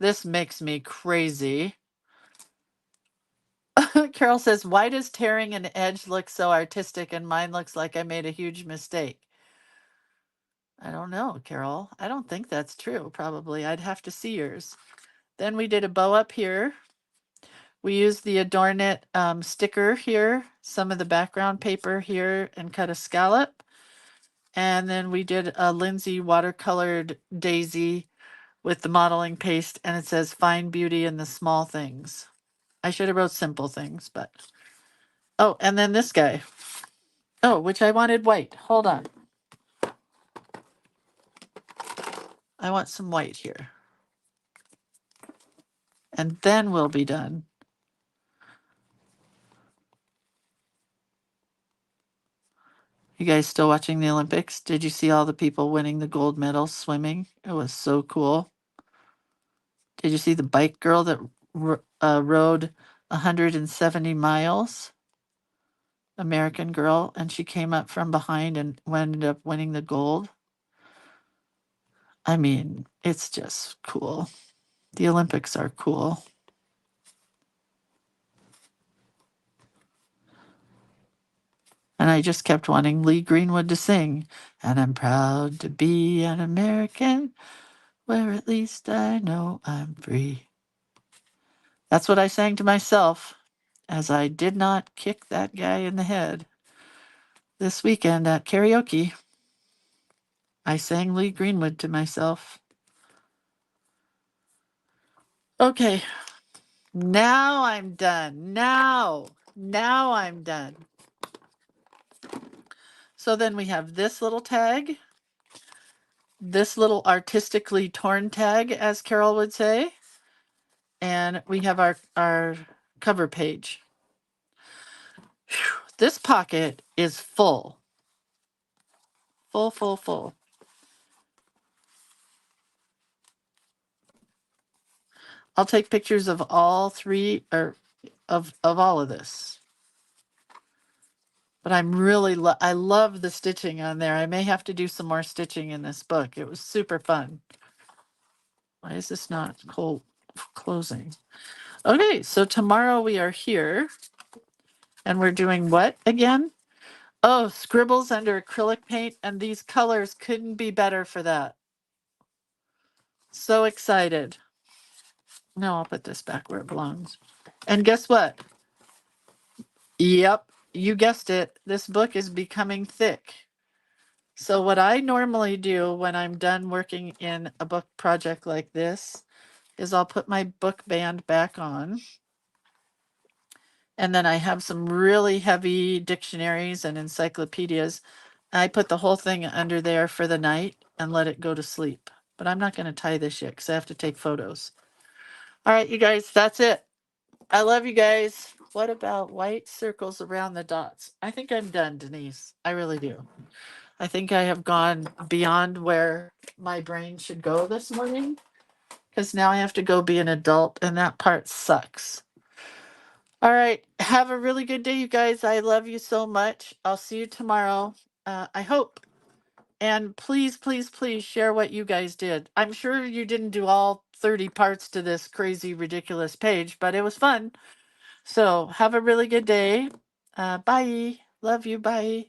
A: This makes me crazy. Carol says, why does tearing an edge look so artistic and mine looks like I made a huge mistake? I don't know, Carol. I don't think that's true, probably. I'd have to see yours. Then we did a bow up here. We used the Adornit sticker here, some of the background paper here, and cut a scallop. And then we did a Lindsay watercolored daisy with the modeling paste, and it says find beauty in the small things. I should have wrote simple things, but. Oh, and then this guy. Oh, which I wanted white. Hold on. I want some white here. And then we'll be done. You guys still watching the Olympics? Did you see all the people winning the gold medals swimming? It was so cool. Did you see the bike girl that rode 170 miles? American girl, and she came up from behind and ended up winning the gold. I mean, it's just cool. The Olympics are cool. And I just kept wanting Lee Greenwood to sing. And I'm proud to be an American, where at least I know I'm free. That's what I sang to myself, as I did not kick that guy in the head this weekend at karaoke. I sang Lee Greenwood to myself. Okay, now I'm done. Now I'm done. So then we have this little tag, this little artistically torn tag, as Carol would say, and we have our cover page. Whew, this pocket is full. Full. I'll take pictures of all three, or of all of this. But I'm really, I love the stitching on there. I may have to do some more stitching in this book. It was super fun. Why is this not closing? Okay, so tomorrow we are here. And we're doing what again? Oh, scribbles under acrylic paint. And these colors couldn't be better for that. So excited. No, I'll put this back where it belongs. And guess what? Yep, you guessed it. This book is becoming thick. So what I normally do when I'm done working in a book project like this is I'll put my book band back on. And then I have some really heavy dictionaries and encyclopedias. I put the whole thing under there for the night and let it go to sleep. But I'm not going to tie this yet because I have to take photos. All right, you guys, that's it. I love you guys. What about white circles around the dots? I think I'm done, Denise. I really do. I think I have gone beyond where my brain should go this morning because now I have to go be an adult and that part sucks. All right. Have a really good day, you guys. I love you so much. I'll see you tomorrow. I hope. And please, please, please share what you guys did. I'm sure you didn't do all 30 parts to this crazy, ridiculous page, but it was fun. So have a really good day. Bye. Love you. Bye.